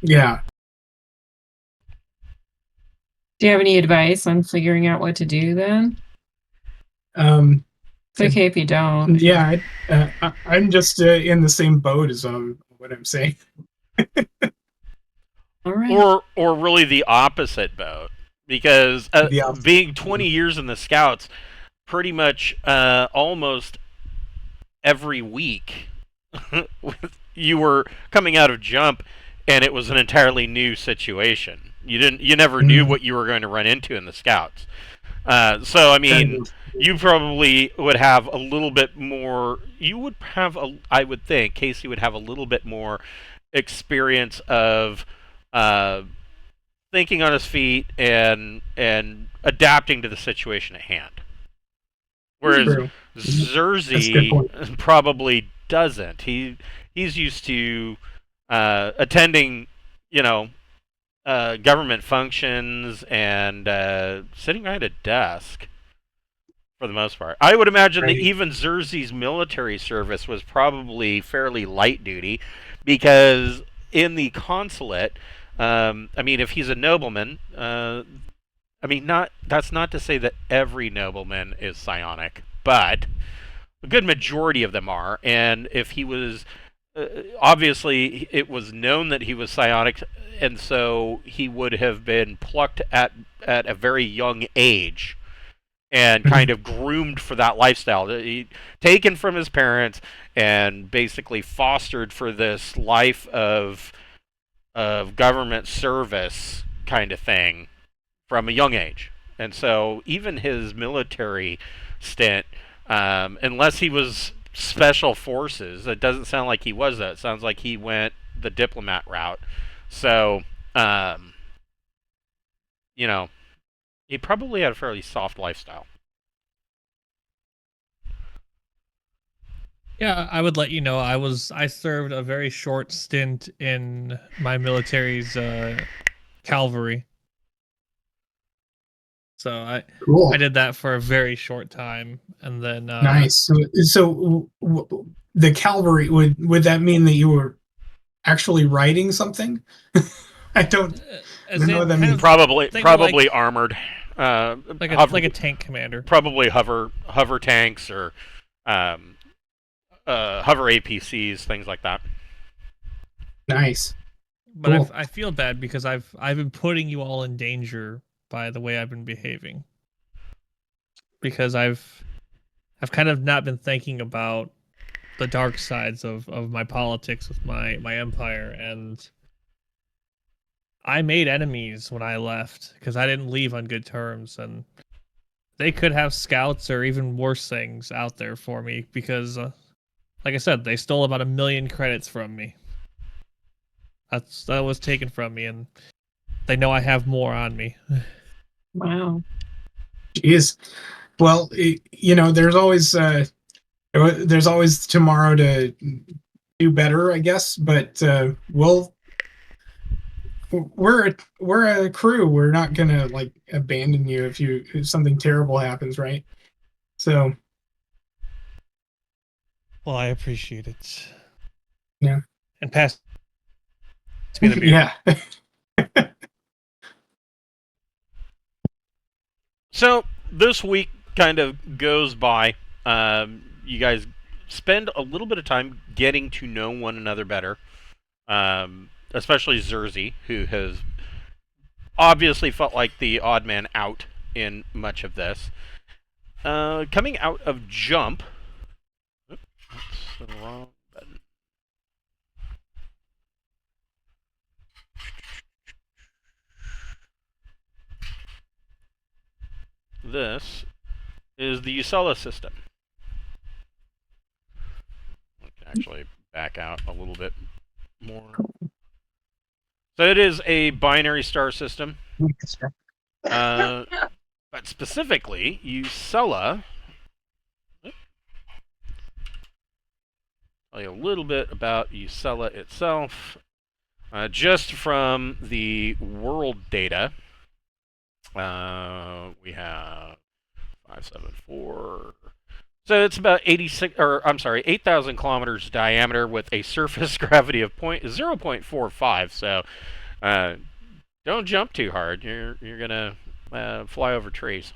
Speaker 6: Yeah.
Speaker 4: Do you have any advice on figuring out what to do then? It's okay if you don't.
Speaker 6: Yeah, I'm just in the same boat as what I'm saying.
Speaker 4: All right.
Speaker 2: Or really the opposite boat, because being 20 years in the Scouts, pretty much almost every week you were coming out of jump, and it was an entirely new situation. You never knew what you were going to run into in the Scouts. So I mean, you probably would have a little bit more. I would think Casey would have a little bit more experience of thinking on his feet and adapting to the situation at hand. Whereas Zerzy probably doesn't. He's used to attending, government functions and sitting behind a desk for the most part. I would imagine that even Zerzy's military service was probably fairly light duty, because in the consulate, if he's a nobleman, that's not to say that every nobleman is psionic, but a good majority of them are. And if he was, obviously, it was known that he was psionic, and so he would have been plucked at a very young age and kind of groomed for that lifestyle. Taken from his parents and basically fostered for this life of government service kind of thing from a young age. And so even his military stint, unless he was special forces, it doesn't sound like he was that. It sounds like he went the diplomat route. So, he probably had a fairly soft lifestyle.
Speaker 3: Yeah, I would let you know. I served a very short stint in my military's cavalry. So I did that for a very short time, and then
Speaker 6: nice. So the cavalry, would that mean that you were actually riding something? I don't know what that means.
Speaker 2: Probably like, armored,
Speaker 3: like a tank commander.
Speaker 2: Probably hover tanks or hover APCs, things like that.
Speaker 6: Nice.
Speaker 3: But cool. I feel bad because I've been putting you all in danger by the way I've been behaving, because I've kind of not been thinking about the dark sides of my politics with my empire, and I made enemies when I left because I didn't leave on good terms, and they could have scouts or even worse things out there for me, because like I said, they stole about 1 million credits from me. That was taken from me, and they know I have more on me.
Speaker 4: Wow.
Speaker 6: Jeez. Well, there's always tomorrow to do better, I guess. But we're a crew. We're not gonna like abandon you if something terrible happens, right? So
Speaker 3: Well, I appreciate it.
Speaker 6: Yeah.
Speaker 3: And pass me the beer.
Speaker 6: Yeah.
Speaker 2: So this week kind of goes by. You guys spend a little bit of time getting to know one another better, especially Zerzy, who has obviously felt like the odd man out in much of this. Coming out of Jump. Oops, that's the wrong button. This is the Ucella system. I can actually back out a little bit more. So it is a binary star system. But specifically, Ucella. Tell you a little bit about Ucella itself. Just from the world data, we have 574. So it's about 8,000 kilometers diameter with a surface gravity of 0.45. So don't jump too hard. You're gonna fly over trees.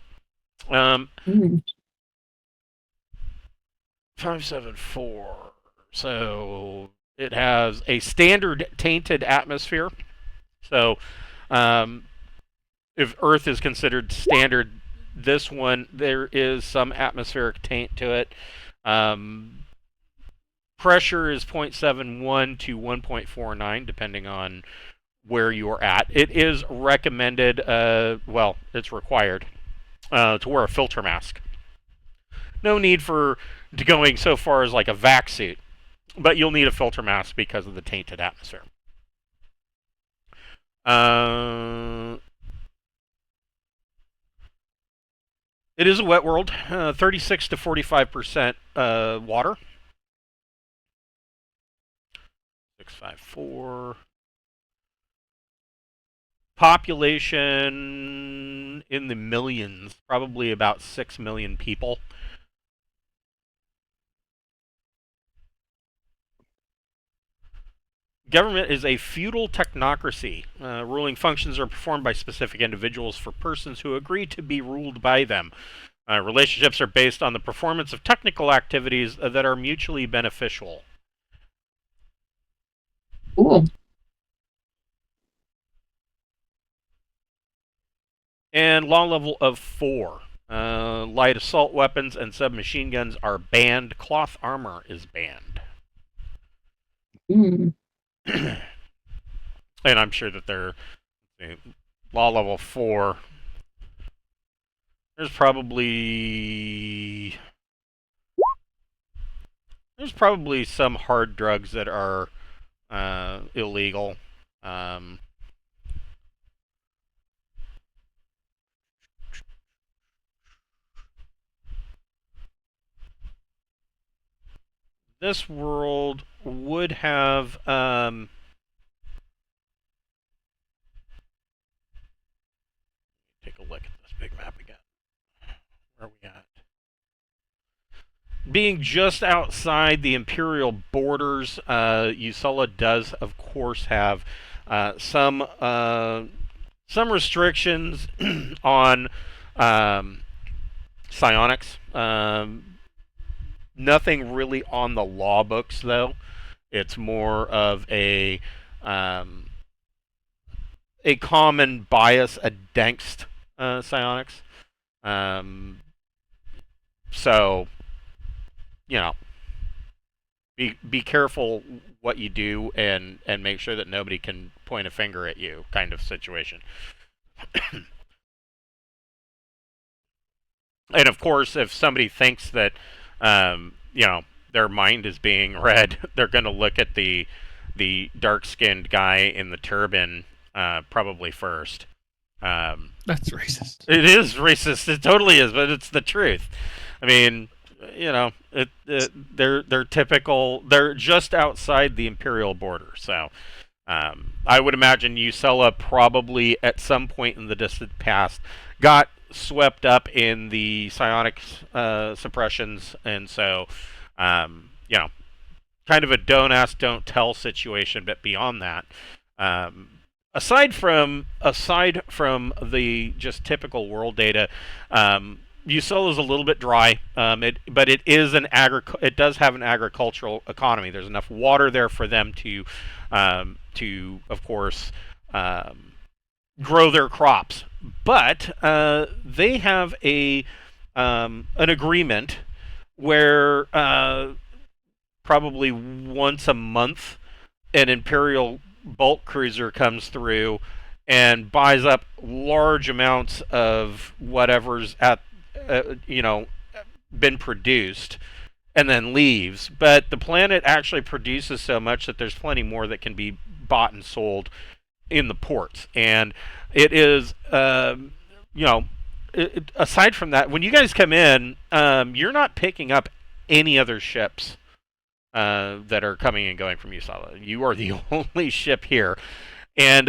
Speaker 2: 574. So it has a standard tainted atmosphere. So if Earth is considered standard, this one, there is some atmospheric taint to it. Pressure is 0.71 to 1.49, depending on where you're at. It is recommended, well, it's required to wear a filter mask. No need for going so far as like a vac suit, but you'll need a filter mask because of the tainted atmosphere. It is a wet world, 36 to 45% water. 654. Population in the millions, probably about 6 million people. Government is a feudal technocracy. Ruling functions are performed by specific individuals for persons who agree to be ruled by them. Relationships are based on the performance of technical activities that are mutually beneficial.
Speaker 4: Cool.
Speaker 2: And law level of 4. Light assault weapons and submachine guns are banned. Cloth armor is banned. And I'm sure that they're law level 4. There's probably some hard drugs that are illegal. This world would have take a look at this big map again. Where are we at? Being just outside the Imperial borders, Ucella does, of course, have some restrictions on psionics. Nothing really on the law books, though. It's more of a common bias against psionics. So, you know, be careful what you do and make sure that nobody can point a finger at you, kind of situation. And of course, if somebody thinks that, you know, their mind is being read, they're going to look at the dark-skinned guy in the turban probably first.
Speaker 3: That's racist.
Speaker 2: It is racist. It totally is, but it's the truth. I mean, you know, they're typical. They're just outside the imperial border, so I would imagine Ucella probably at some point in the distant past got swept up in the psionic suppressions, and so you know, kind of a don't ask, don't tell situation. But beyond that, aside from the just typical world data, Ucella is a little bit dry, but it is it does have an agricultural economy. There's enough water there for them to of course grow their crops. But they have an agreement where probably once a month an Imperial bulk cruiser comes through and buys up large amounts of whatever's been produced and then leaves. But the planet actually produces so much that there's plenty more that can be bought and sold in the ports. And it is aside from that, when you guys come in, you're not picking up any other ships that are coming and going from Ucella. You are the only ship here, and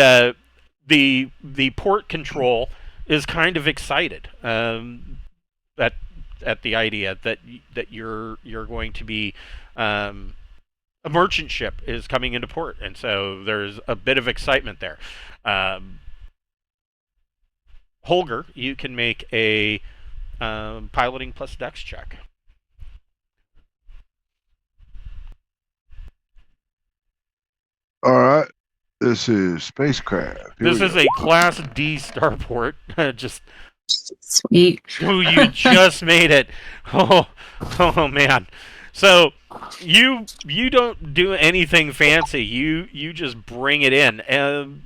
Speaker 2: the port control is kind of excited at the idea that you're going to be a merchant ship is coming into port, and so there's a bit of excitement there. Holger, you can make a piloting plus dex check.
Speaker 1: All right. This is spacecraft.
Speaker 2: This is a Class D starport. Just
Speaker 4: sweet.
Speaker 2: Oh, you just made it. Oh man. So you don't do anything fancy. You just bring it in.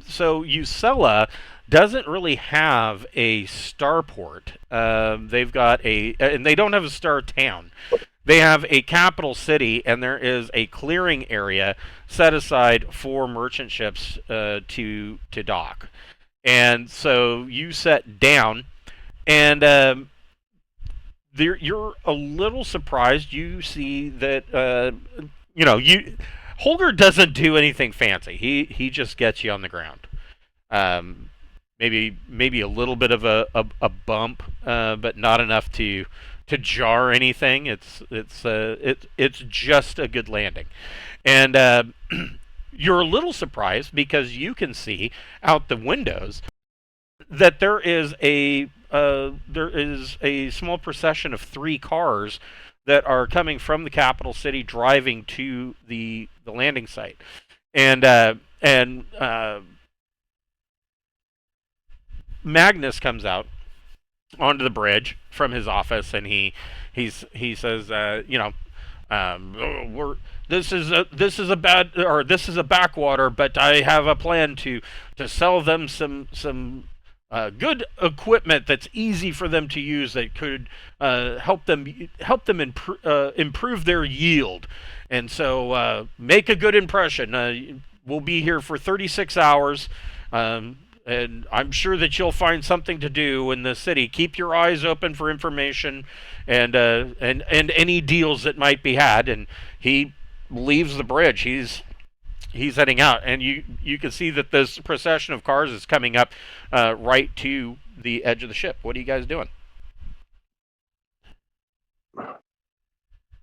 Speaker 2: So Ucella doesn't really have a starport. They've got and they don't have a star town. They have a capital city, and there is a clearing area set aside for merchant ships to dock. And so you set down, and you're a little surprised. You see that Holger doesn't do anything fancy. He just gets you on the ground. Maybe a little bit of a bump, but not enough to jar anything. It's just a good landing, and you're a little surprised because you can see out the windows that there is a small procession of 3 cars that are coming from the capital city, driving to the landing site, and Magnus comes out onto the bridge from his office, and he says, this is a backwater, but I have a plan to sell them some good equipment that's easy for them to use that could help them improve their yield, and so make a good impression. We'll be here for 36 hours. And I'm sure that you'll find something to do in the city. Keep your eyes open for information and any deals that might be had. And he leaves the bridge. He's heading out, and you can see that this procession of cars is coming up right to the edge of the ship. What are you guys doing?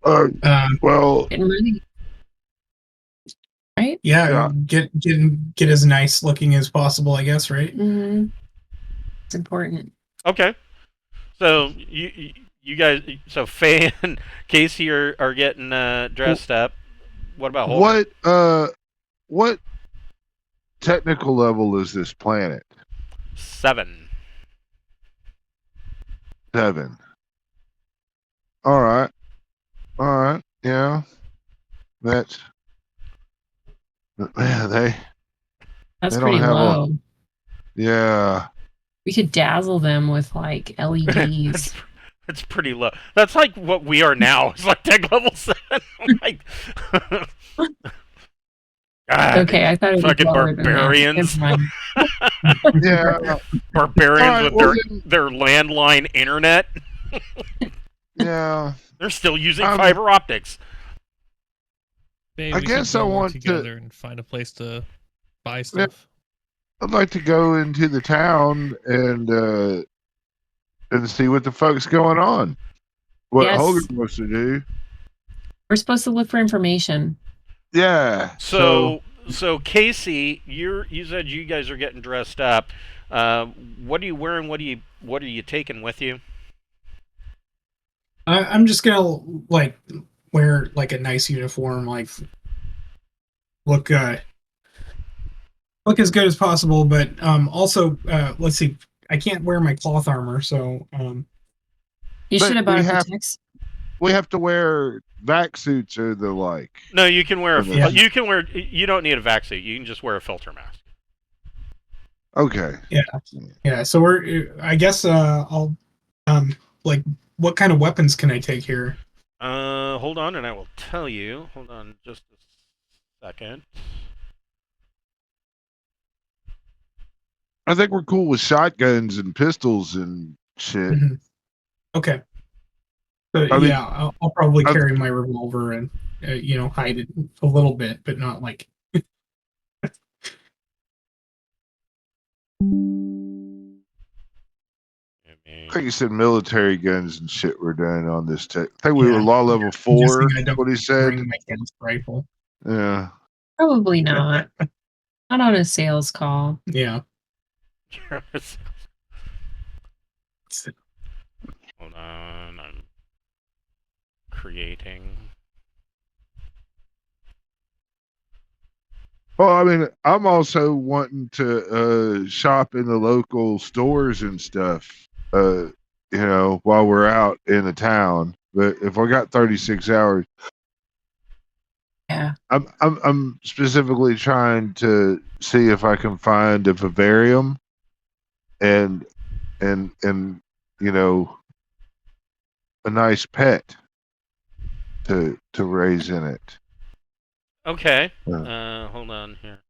Speaker 1: Well,
Speaker 4: Getting ready. Right?
Speaker 6: Yeah, get as nice looking as possible, I guess, right?
Speaker 4: Mm-hmm. It's important.
Speaker 2: Okay. So you guys, so Faye and Casey are getting dressed up. What about Holger?
Speaker 1: What technical level is this planet?
Speaker 2: 7.
Speaker 1: 7. All right. Yeah. That's. Man,
Speaker 4: That's
Speaker 1: they
Speaker 4: pretty
Speaker 1: don't have
Speaker 4: low.
Speaker 1: Yeah.
Speaker 4: We could dazzle them with like LEDs.
Speaker 2: It's pretty low. That's like what we are now. It's like tech level 7. Like, God,
Speaker 4: Okay, I thought it was
Speaker 2: fucking
Speaker 4: lower than that.
Speaker 2: barbarians.
Speaker 4: Never mind.
Speaker 1: Yeah.
Speaker 2: Barbarians
Speaker 1: Alright,
Speaker 2: with
Speaker 1: well
Speaker 2: their landline internet.
Speaker 1: yeah.
Speaker 2: They're still using
Speaker 1: Um,
Speaker 2: fiber optics.
Speaker 3: Maybe
Speaker 1: I
Speaker 3: we
Speaker 1: guess
Speaker 3: should
Speaker 1: I
Speaker 3: go work
Speaker 1: want to.
Speaker 3: together and find a place to buy
Speaker 1: Yeah.
Speaker 3: stuff.
Speaker 1: I'd like to go into the town and see what the fuck's going on. What
Speaker 4: Yes.
Speaker 1: Hogan wants to do.
Speaker 4: We're supposed to look for information.
Speaker 1: Yeah.
Speaker 2: So Casey, you said you guys are getting dressed up. What are you wearing? What are you taking with you?
Speaker 6: I'm just gonna like wear like a nice uniform, like look as good as possible, but also let's see, I can't wear my cloth armor, so
Speaker 4: You
Speaker 1: But
Speaker 4: should have bought
Speaker 1: we
Speaker 4: a
Speaker 1: have-
Speaker 4: Protex.
Speaker 1: we have to wear vac suits or the like.
Speaker 2: No, you can wear.
Speaker 1: Yeah.
Speaker 2: You can wear. You don't need a vac suit. You can just wear a filter mask.
Speaker 1: Okay.
Speaker 6: yeah. So I guess I'll like what kind of weapons can I take here?
Speaker 2: Hold on, and I will tell you. Hold on, just a second.
Speaker 1: I think we're cool with shotguns and pistols and shit.
Speaker 6: Mhm. Okay. So
Speaker 1: I mean,
Speaker 6: I'll probably
Speaker 1: I've-
Speaker 6: carry my revolver and hide it a little bit, but not like.
Speaker 1: I think you said military guns and shit were done on this tech. I think we were
Speaker 6: Yeah.
Speaker 1: law level
Speaker 6: I'm
Speaker 1: 4.
Speaker 6: guessing I don't
Speaker 1: What he said.
Speaker 6: bring my cast rifle.
Speaker 1: Yeah.
Speaker 4: Probably not. Not on a sales call.
Speaker 6: Yeah.
Speaker 2: Hold on, I'm creating.
Speaker 1: Well, I mean, I'm also wanting to shop in the local stores and stuff. While we're out in the town. But if I got 36 hours,
Speaker 4: Yeah.
Speaker 1: I'm specifically trying to see if I can find a vivarium and a nice pet to raise in it.
Speaker 2: Okay.
Speaker 1: Yeah.
Speaker 2: Hold on here.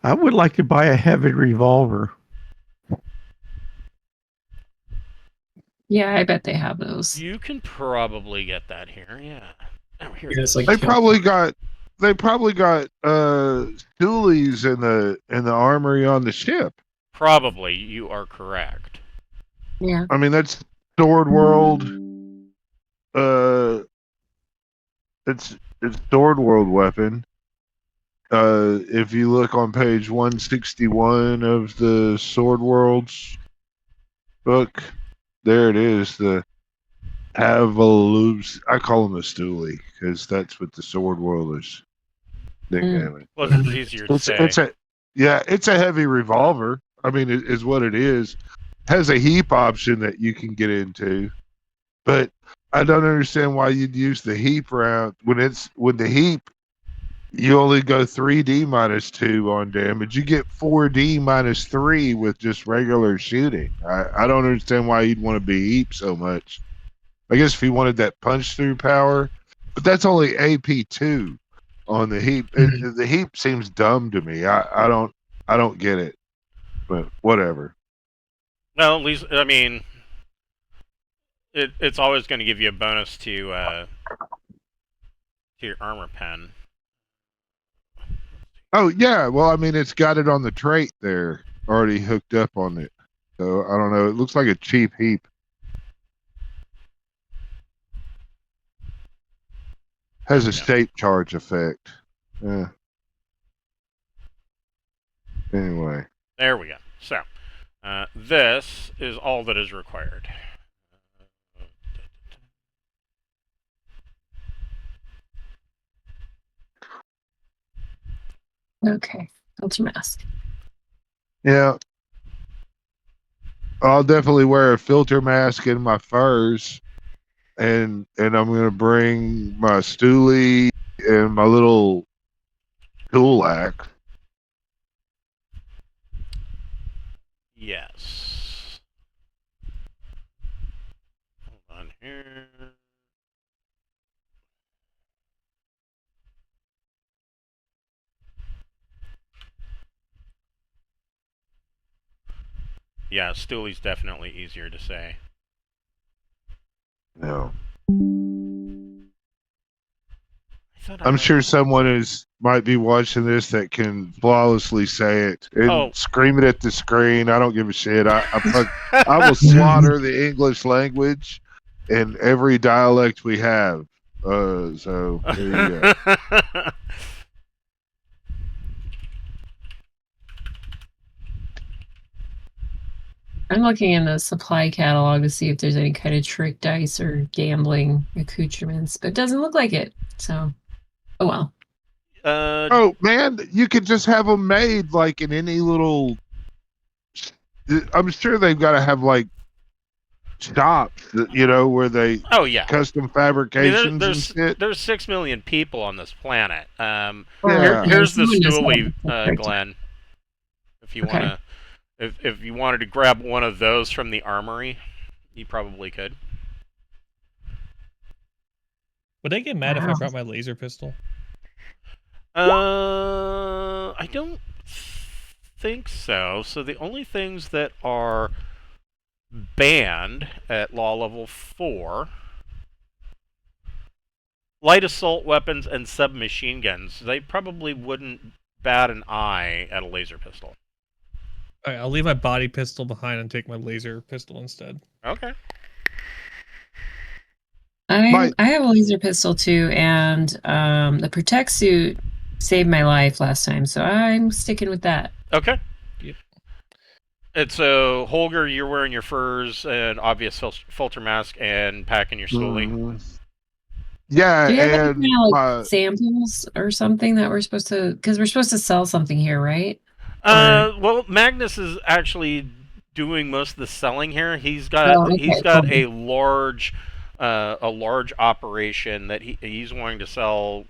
Speaker 5: I would like to buy a heavy revolver.
Speaker 4: Yeah, I bet they have those.
Speaker 2: You can probably get that here. Yeah. Oh, here it
Speaker 6: Yeah,
Speaker 2: is.
Speaker 6: it's like
Speaker 1: They probably got stoolies in the armory on the ship.
Speaker 2: Probably, you are correct.
Speaker 4: Yeah.
Speaker 1: I mean, that's Sword World. It's Sword World weapon. If you look on page 161 of the Sword World's book, there it is. The Havaloops. I call them a stoolie because that's what the Sword World is nicknaming.
Speaker 2: Well, it's easier to say.
Speaker 1: It's a heavy revolver. I mean, it is what it is. Has a heap option that you can get into, but I don't understand why you'd use the heap round when the heap. You only go 3D -2 on damage. You get 4D -3 with just regular shooting. I don't understand why you'd want to be heap so much. I guess if you wanted that punch through power, but that's only AP2 on the heap. The heap seems dumb to me. I don't get it, but whatever.
Speaker 2: Well, at least I mean, it's always going to give you a bonus to your armor pen.
Speaker 1: Oh yeah, well I mean it's got it on the trait there already hooked up on it. So I don't know. It looks like a cheap heap. Has a state charge effect. Yeah. Anyway.
Speaker 2: There we go. So, this is all that is required.
Speaker 4: Okay. Filter mask.
Speaker 1: Yeah. I'll definitely wear a filter mask in my furs. And I'm gonna bring my stoolie and my little tool axe.
Speaker 2: Yes. Yeah, Stooley's definitely easier to say.
Speaker 1: No.
Speaker 2: I'm
Speaker 1: sure someone might be watching this that can flawlessly say it and scream it at the screen. I don't give a shit. I will slaughter the English language in every dialect we have. So there you go.
Speaker 4: I'm looking in the supply catalog to see if there's any kind of trick dice or gambling accoutrements, but it doesn't look like it. So, oh well.
Speaker 1: Oh man, you could just have them made like in any little. I'm sure they've got to have like shops, where they custom fabrications and shit.
Speaker 2: There's 6 million people on this planet.
Speaker 1: Yeah.
Speaker 2: Here's the Stooley, Glenn. If you wanna, if you wanted to grab one of those from the armory, you probably could.
Speaker 3: Would they get mad if I brought my laser pistol?
Speaker 2: I don't think so. So the only things that are banned at law level 4: light assault weapons and submachine guns. They probably wouldn't bat an eye at a laser pistol.
Speaker 3: Alright, I'll leave my body pistol behind and take my laser pistol instead.
Speaker 2: Okay.
Speaker 4: I have a laser pistol too, and the protect suit saved my life last time, so I'm sticking with that.
Speaker 2: Okay.
Speaker 3: Yep.
Speaker 2: And so, Holger, you're wearing your furs and obvious filter mask and packing your Stooley.
Speaker 1: Mm-hmm. Yeah,
Speaker 4: do you have
Speaker 1: and
Speaker 4: any, samples or something that we're supposed to? Because we're supposed to sell something here, right?
Speaker 2: Well, Magnus is actually doing most of the selling here. He's got a large operation that he's wanting to sell.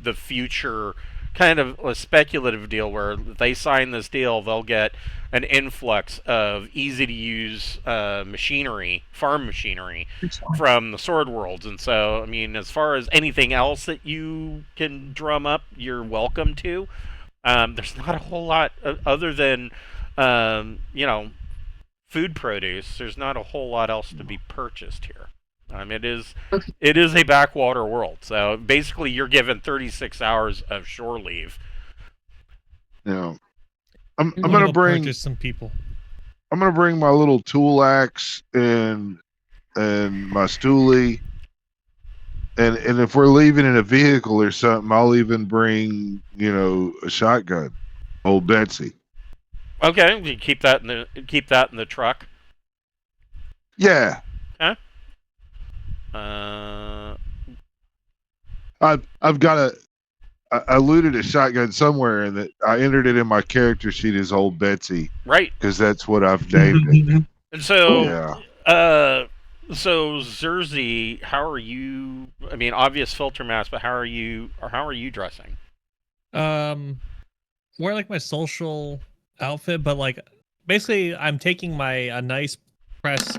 Speaker 2: The future kind of a speculative deal where they sign this deal, they'll get an influx of easy to use machinery, farm machinery from the Sword Worlds. And so, I mean, as far as anything else that you can drum up, you're welcome to. There's not a whole lot other than, food produce. There's not a whole lot else to be purchased here. It is a backwater world. So basically, you're given 36 hours of shore leave.
Speaker 1: Yeah, I'm gonna bring
Speaker 3: some people.
Speaker 1: I'm gonna bring my little tool axe and my stoolie. And if we're leaving in a vehicle or something, I'll even bring, a shotgun, old Betsy.
Speaker 2: Okay, you keep that in the truck.
Speaker 1: Yeah.
Speaker 2: Huh?
Speaker 1: I've got I looted a shotgun somewhere, and that I entered it in my character sheet as old Betsy.
Speaker 2: Right.
Speaker 1: Because that's what I've named it.
Speaker 2: And so,
Speaker 1: yeah.
Speaker 2: So Zerzi, how are you? I mean, obvious filter mask, but how are you dressing?
Speaker 3: More like my social outfit, but like basically, I'm taking a nice press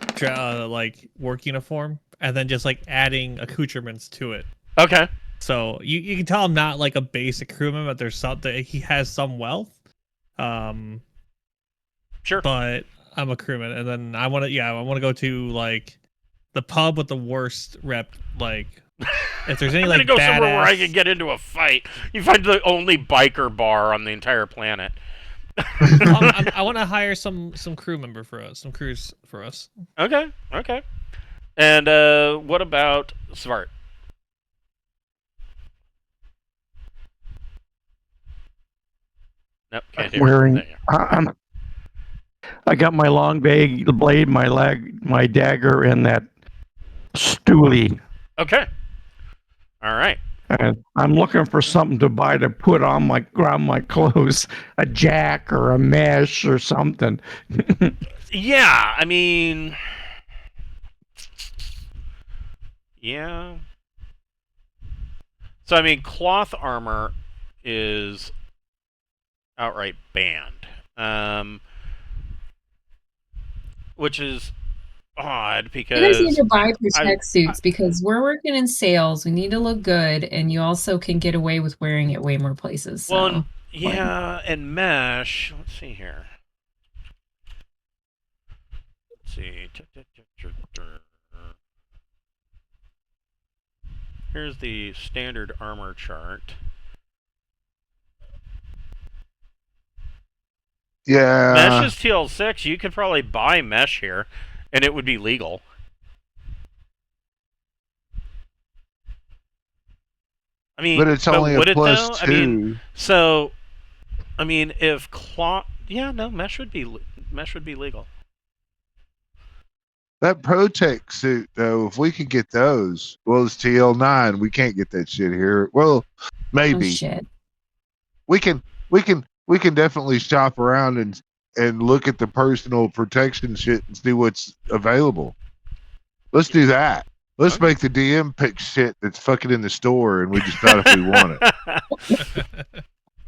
Speaker 3: work uniform, and then just like adding accoutrements to it.
Speaker 2: Okay.
Speaker 3: So you can tell I'm not like a basic crewman, but there's something he has some wealth.
Speaker 2: Sure.
Speaker 3: But I'm a crewman, and then I want to go to like the pub with the worst rep. Like, if there's any
Speaker 2: I'm
Speaker 3: like
Speaker 2: gonna go
Speaker 3: badass...
Speaker 2: somewhere where I can get into a fight. You find the only biker bar on the entire planet.
Speaker 3: I want to hire some crew member for us, some crews for us.
Speaker 2: Okay. And what about Svart? Nope, can't do
Speaker 5: wearing. I got my long blade, my dagger, and that stoolie.
Speaker 2: Okay. All right.
Speaker 5: And I'm looking for something to buy to put on my clothes, a jack or a mesh or something.
Speaker 2: Yeah, I mean, yeah. So I mean, cloth armor is outright banned, which is odd
Speaker 4: You guys need
Speaker 2: because
Speaker 4: to buy
Speaker 2: I
Speaker 4: protect suits because we're working in sales. We need to look good, and you also can get away with wearing it way more places. So.
Speaker 2: well, yeah, and mesh. Let's see here. Let's see. Here's the standard armor chart.
Speaker 1: Yeah.
Speaker 2: Mesh is TL6. You could probably buy mesh here, and it would be legal. I mean,
Speaker 1: But it's only
Speaker 2: would
Speaker 1: a
Speaker 2: it though?
Speaker 1: +2.
Speaker 2: I mean, so, I mean, if yeah, no, mesh would be legal.
Speaker 1: That Protect suit, though, if we could get those, well, it's TL9. We can't get that shit here. Well,
Speaker 4: Oh,
Speaker 1: maybe
Speaker 4: shit.
Speaker 1: we can definitely shop around and look at the personal protection shit and see what's available. Let's do that. Let's
Speaker 2: Okay.
Speaker 1: make the DM pick shit that's fucking in the store, and we decide if we want it.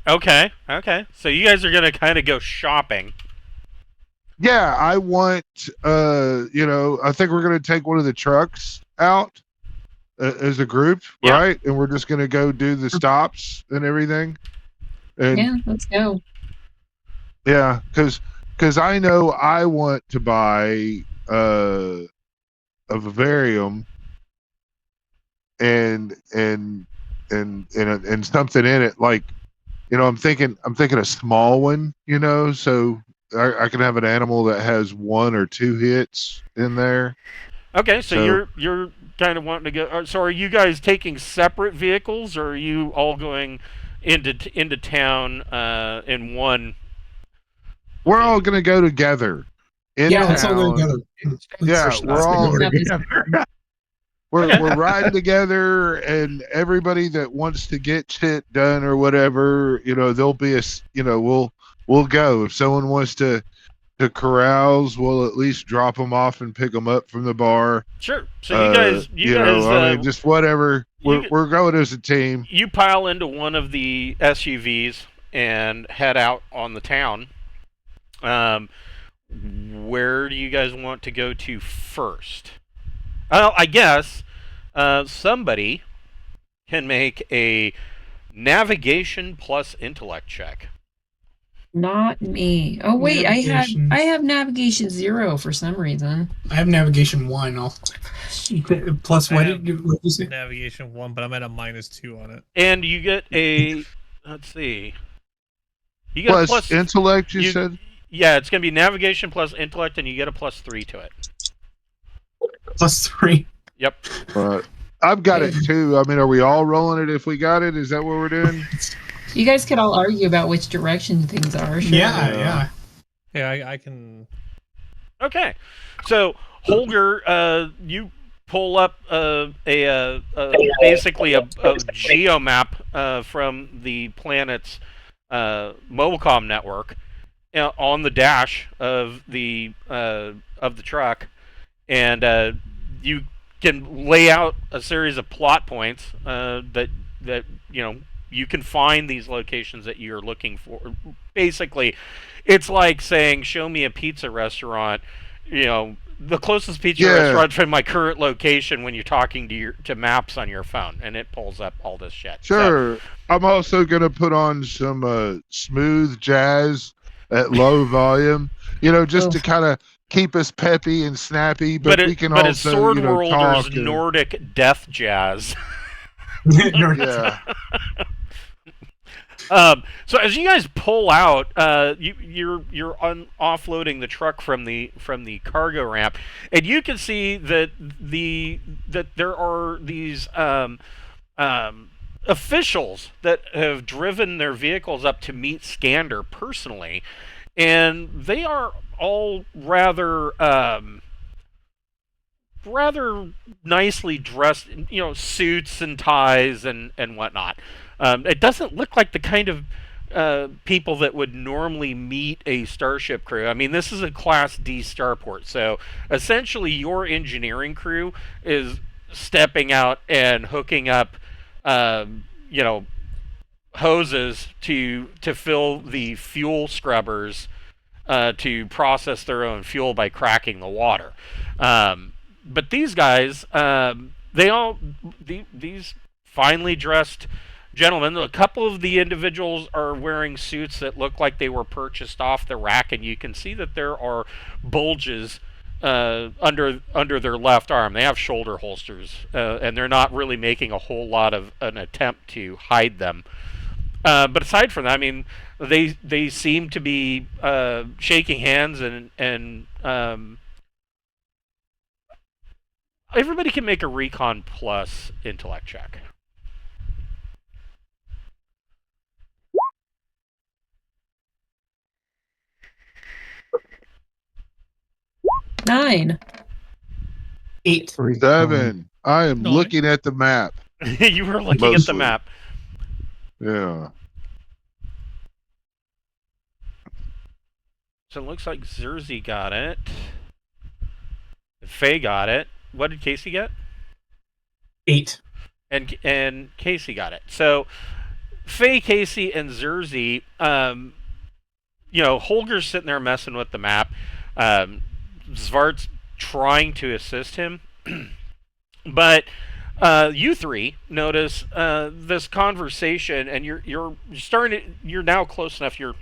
Speaker 2: Okay. So you guys are gonna kind of go shopping.
Speaker 1: Yeah, I want. I think we're gonna take one of the trucks out as a group,
Speaker 2: Yeah.
Speaker 1: right? And we're just gonna go do the stops and everything. And
Speaker 4: Yeah, let's go.
Speaker 1: yeah, because I know I want to buy a vivarium and something in it, like, I'm thinking a small one, so I can have an animal that has 1 or 2 hits in there.
Speaker 2: Okay, so you're kind of wanting to go. So are you guys taking separate vehicles, or are you all going into town in one?
Speaker 1: We're all gonna go together.
Speaker 6: Yeah, let's all go together.
Speaker 1: Yeah, we're all
Speaker 5: together.
Speaker 1: we're riding together, and everybody that wants to get shit done or whatever, there'll be we'll go. If someone wants to carouse, we'll at least drop them off and pick them up from the bar.
Speaker 2: Sure. So you guys,
Speaker 1: I mean, just whatever. We're going as a team.
Speaker 2: You pile into one of the SUVs and head out on the town. Where do you guys want to go to first? Well, I guess somebody can make a navigation plus intellect check.
Speaker 4: Not me. Oh wait,
Speaker 6: Navigation.
Speaker 4: I have navigation 0 for some reason.
Speaker 6: I have navigation 1. Plus, what did you say?
Speaker 3: Navigation 1, but I'm at a -2 on it.
Speaker 2: And you get a, let's see. You get a
Speaker 1: Plus intellect, you said?
Speaker 2: Yeah, it's going to be navigation plus intellect, and you get a +3 to it.
Speaker 6: +3.
Speaker 2: Yep.
Speaker 1: I've got it too. I mean, are we all rolling it if we got it? Is that what we're doing?
Speaker 4: You guys could all argue about which direction things are. Sure.
Speaker 6: Yeah.
Speaker 3: Yeah, I can.
Speaker 2: Okay. So, Holger, you pull up basically a geomap from the planet's Mobicom network on the dash of the truck, and you can lay out a series of plot points that you can find these locations that you're looking for. Basically, it's like saying, "Show me a pizza restaurant." The closest pizza restaurant from my current location when you're talking to maps on your phone, and it pulls up all this shit.
Speaker 1: Sure. So, I'm also gonna put on some smooth jazz at low volume, just to kind of keep us peppy and snappy. But we can also,
Speaker 2: it's Sword World's
Speaker 1: talk
Speaker 2: Nordic death jazz.
Speaker 1: Yeah.
Speaker 2: So as you guys pull out, you're offloading the truck from the cargo ramp, and you can see that there are these officials that have driven their vehicles up to meet Skander personally, and they are all rather nicely dressed, suits and ties and whatnot. It doesn't look like the kind of people that would normally meet a starship crew. I mean, this is a Class D starport, so essentially your engineering crew is stepping out and hooking up, hoses to fill the fuel scrubbers to process their own fuel by cracking the water. But these guys, these finely dressed gentlemen, a couple of the individuals are wearing suits that look like they were purchased off the rack, and you can see that there are bulges under their left arm. They have shoulder holsters, and they're not really making a whole lot of an attempt to hide them. But aside from that, I mean, they seem to be shaking hands, and everybody can make a Recon Plus intellect check.
Speaker 4: Nine.
Speaker 6: 8.
Speaker 1: 7. I am
Speaker 3: No.
Speaker 1: looking at the map.
Speaker 2: You were looking at the
Speaker 1: Mostly.
Speaker 2: map.
Speaker 1: Yeah.
Speaker 2: So it looks like Zerzy got it. Faye got it. What did Casey get?
Speaker 6: 8.
Speaker 2: And Casey got it. So Faye, Casey, and Zerzy, Holger's sitting there messing with the map. Svart's trying to assist him. But you three notice this conversation, and you're now close enough. You're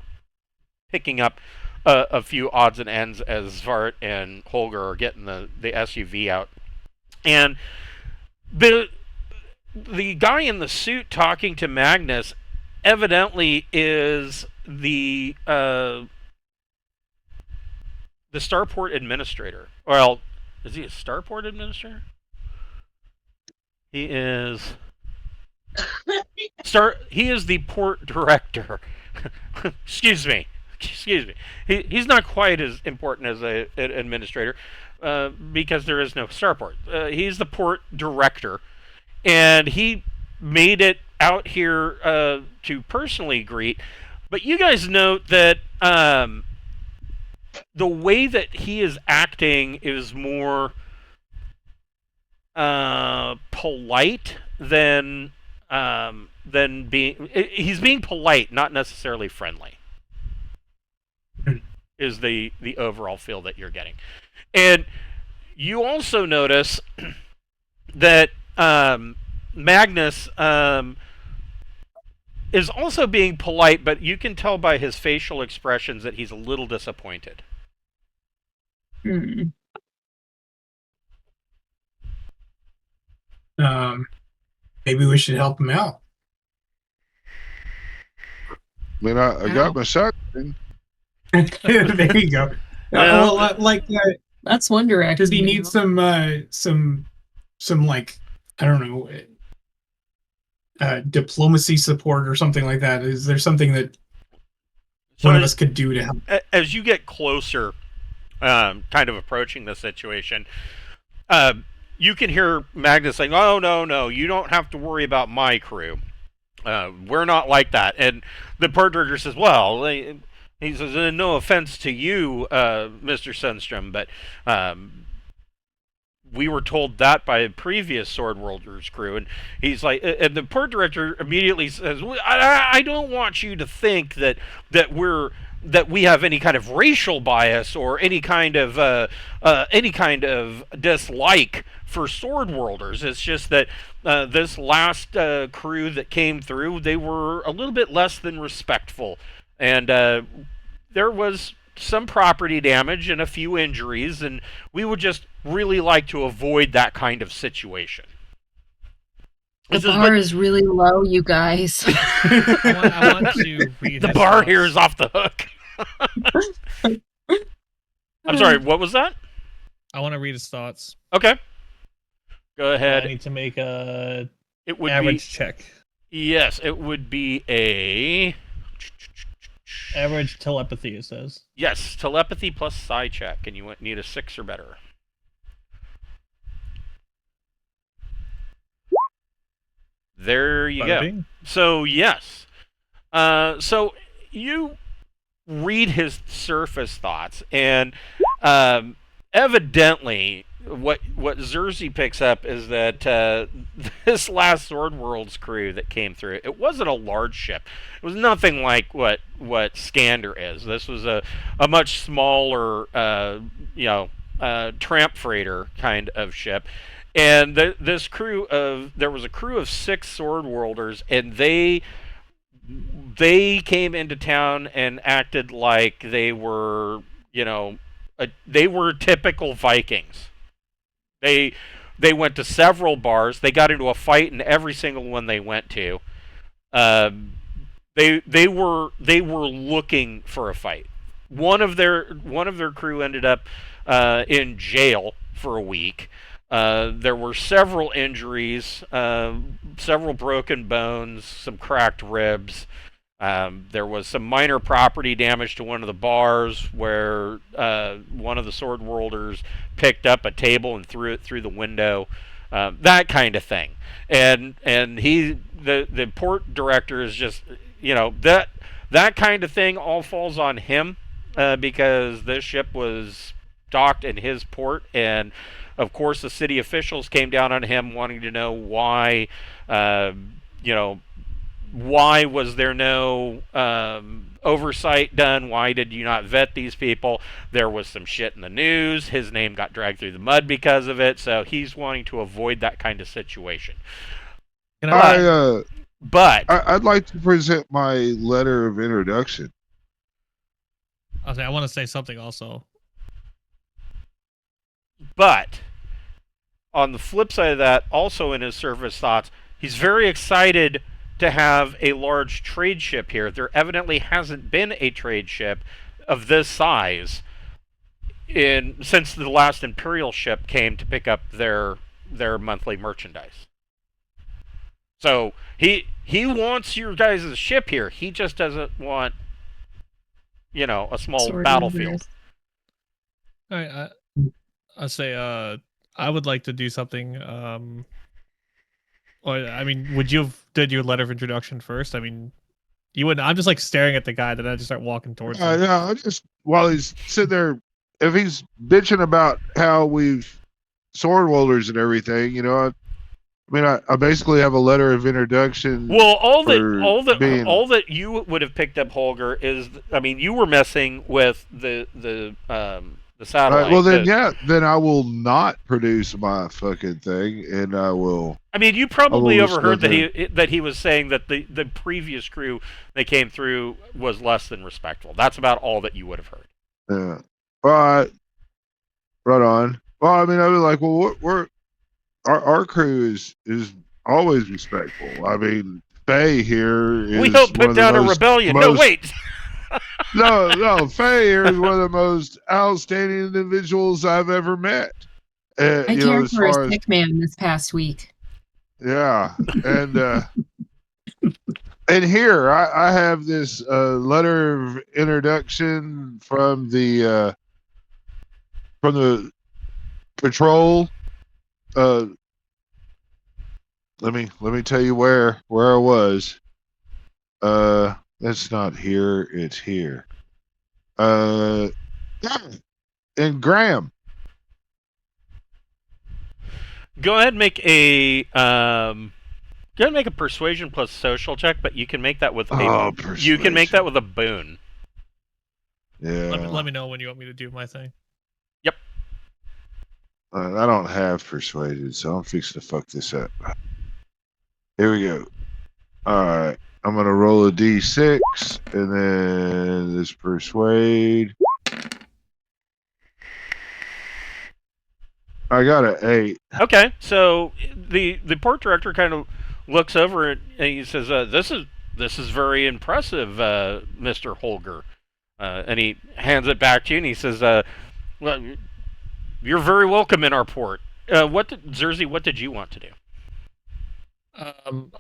Speaker 2: picking up a few odds and ends as Svart and Holger are getting the SUV out, and the guy in the suit talking to Magnus evidently is the starport administrator. Well, is he a starport administrator? He is he is the port director. Excuse me. He's not quite as important as an administrator because there is no starport. He's the port director, and he made it out here to personally greet. But you guys note that the way that he is acting is more polite than being. He's being polite, not necessarily friendly. Is the overall feel that you're getting, and you also notice that Magnus is also being polite, but you can tell by his facial expressions that he's a little disappointed.
Speaker 4: Hmm.
Speaker 6: Maybe we should help him out.
Speaker 1: I mean, I got my shotgun.
Speaker 6: There you go.
Speaker 4: That's one direction.
Speaker 6: Does he need some like, I don't know, diplomacy support or something like that? Is there something that one of us could do to help?
Speaker 2: As you get closer, kind of approaching the situation, you can hear Magnus saying, "Oh, no, you don't have to worry about my crew. We're not like that." And the port director says, "Well," he says, "No offense to you, Mr. Sundstrom, but we were told that by a previous Sword Worlders crew." And he's like, and the port director immediately says, well, I don't want you to think that we have any kind of racial bias or any kind of dislike for Sword Worlders. It's just that this last crew that came through, they were a little bit less than respectful, and there was some property damage and a few injuries, and we would just really like to avoid that kind of situation.
Speaker 4: The bar is really low, you guys.
Speaker 3: I want to read
Speaker 2: the bar here is off the hook. I'm sorry, what was that?
Speaker 3: I want to read his thoughts.
Speaker 2: Okay. Go ahead.
Speaker 3: I need to make a
Speaker 2: It would
Speaker 3: average check.
Speaker 2: Yes, it would be a
Speaker 3: Average telepathy, it says.
Speaker 2: yes, telepathy plus psi check, and you need a 6 or better. There you
Speaker 3: Bada
Speaker 2: go.
Speaker 3: bing.
Speaker 2: So yes, so you read his surface thoughts, and evidently, what Zerzy picks up is that this last Sword Worlds crew that came through, it wasn't a large ship. It was nothing like what Skander is. This was a much smaller, tramp freighter kind of ship. And there was a crew of 6 sword wielders, and they came into town and acted like they were, they were typical Vikings. They went to several bars. They got into a fight in every single one they went to. They were looking for a fight. One of their crew ended up in jail for a week. There were several injuries, several broken bones, some cracked ribs. There was some minor property damage to one of the bars where one of the sword wielders picked up a table and threw it through the window. That kind of thing. And the port director is just, that kind of thing all falls on him because this ship was docked in his port, and of course the city officials came down on him wanting to know why, why was there no oversight done? Why did you not vet these people? There was some shit in the news. His name got dragged through the mud because of it, so he's wanting to avoid that kind of situation.
Speaker 1: I'd like to present my letter of introduction.
Speaker 3: I want to say something also.
Speaker 2: But on the flip side of that, also in his service thoughts, he's very excited to have a large trade ship here. There evidently hasn't been a trade ship of this size since the last Imperial ship came to pick up their monthly merchandise. So he wants your guys' ship here. He just doesn't want, a small battlefield.
Speaker 3: All right, I'll say I would like to do something. Would you have did your letter of introduction first? I mean, you wouldn't. I'm just like staring at the guy, then I just start walking towards him.
Speaker 1: Yeah, I just while he's sitting there, if he's bitching about how we've sword wielders and everything, I basically have a letter of introduction.
Speaker 2: Well, all that you would have picked up, Holger, is you were messing with the satellite.
Speaker 1: Well, then I will not produce my fucking thing, and I will.
Speaker 2: You probably overheard that he was saying that the previous crew that came through was less than respectful. That's about all that you would have heard.
Speaker 1: Yeah. All right. Right on. Well, I was like, well, our crew is always respectful. Faye here is.
Speaker 2: We helped put down a rebellion. No, wait.
Speaker 1: No, Faye here is one of the most outstanding individuals I've ever met.
Speaker 4: I cared for a sick man this past week.
Speaker 1: Yeah, and and here I have this letter of introduction from the patrol. Let me tell you where I was. That's not here. It's here. And Graham.
Speaker 2: Go ahead and make a persuasion plus social check, but you can make that with you can make that with a boon.
Speaker 1: Yeah.
Speaker 3: Let me know when you want me to do my thing.
Speaker 2: Yep.
Speaker 1: I don't have persuasion, so I'm fixing to fuck this up. Here we go. All right. I'm going to roll a d6, and then this persuade. I got an 8.
Speaker 2: Okay, so the port director kind of looks over it, and he says, this is very impressive, Mr. Holger. And he hands it back to you, and he says, well, you're very welcome in our port. What did you want to do?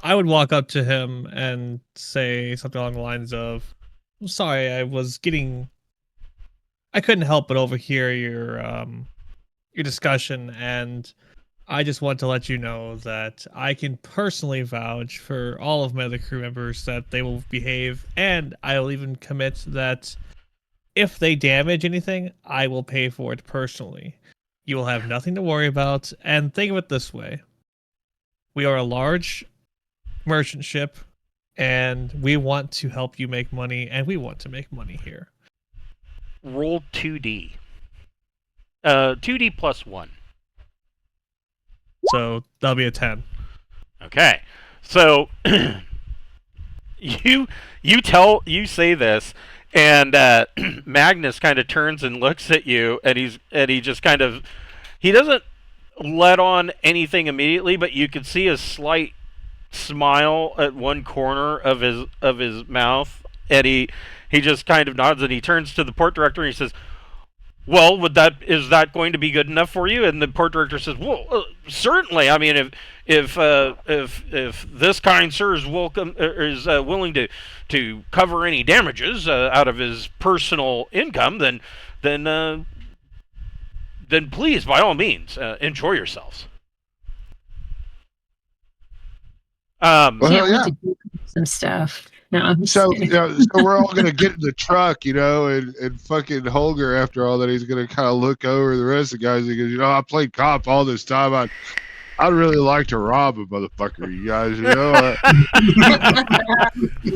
Speaker 3: I would walk up to him and say something along the lines of, I'm sorry, I couldn't help but overhear your discussion, and I just want to let you know that I can personally vouch for all of my other crew members that they will behave, and I will even commit that if they damage anything, I will pay for it personally. You will have nothing to worry about, and think of it this way. We are a large merchant ship, and we want to help you make money, and we want to make money here.
Speaker 2: Roll 2D. 2D plus 1.
Speaker 3: So that'll be a 10.
Speaker 2: Okay. So you say this, and Magnus kind of turns and looks at you, and he just kind of, he doesn't let on anything immediately, but you can see a slight smile at one corner of his mouth, and he just kind of nods, and he turns to the port director and he says, "Well, is that going to be good enough for you?" And the port director says, "Well, certainly. I mean, if this kind sir is willing to cover any damages out of his personal income, then please, by all means, enjoy yourselves."
Speaker 4: Can't wait to do some stuff. No, I'm just
Speaker 1: So,
Speaker 4: kidding.
Speaker 1: so we're all gonna get in the truck, and fucking Holger, after all that, he's gonna kind of look over the rest of the guys. He goes, I played cop all this time. I'd really like to rob a motherfucker, you guys.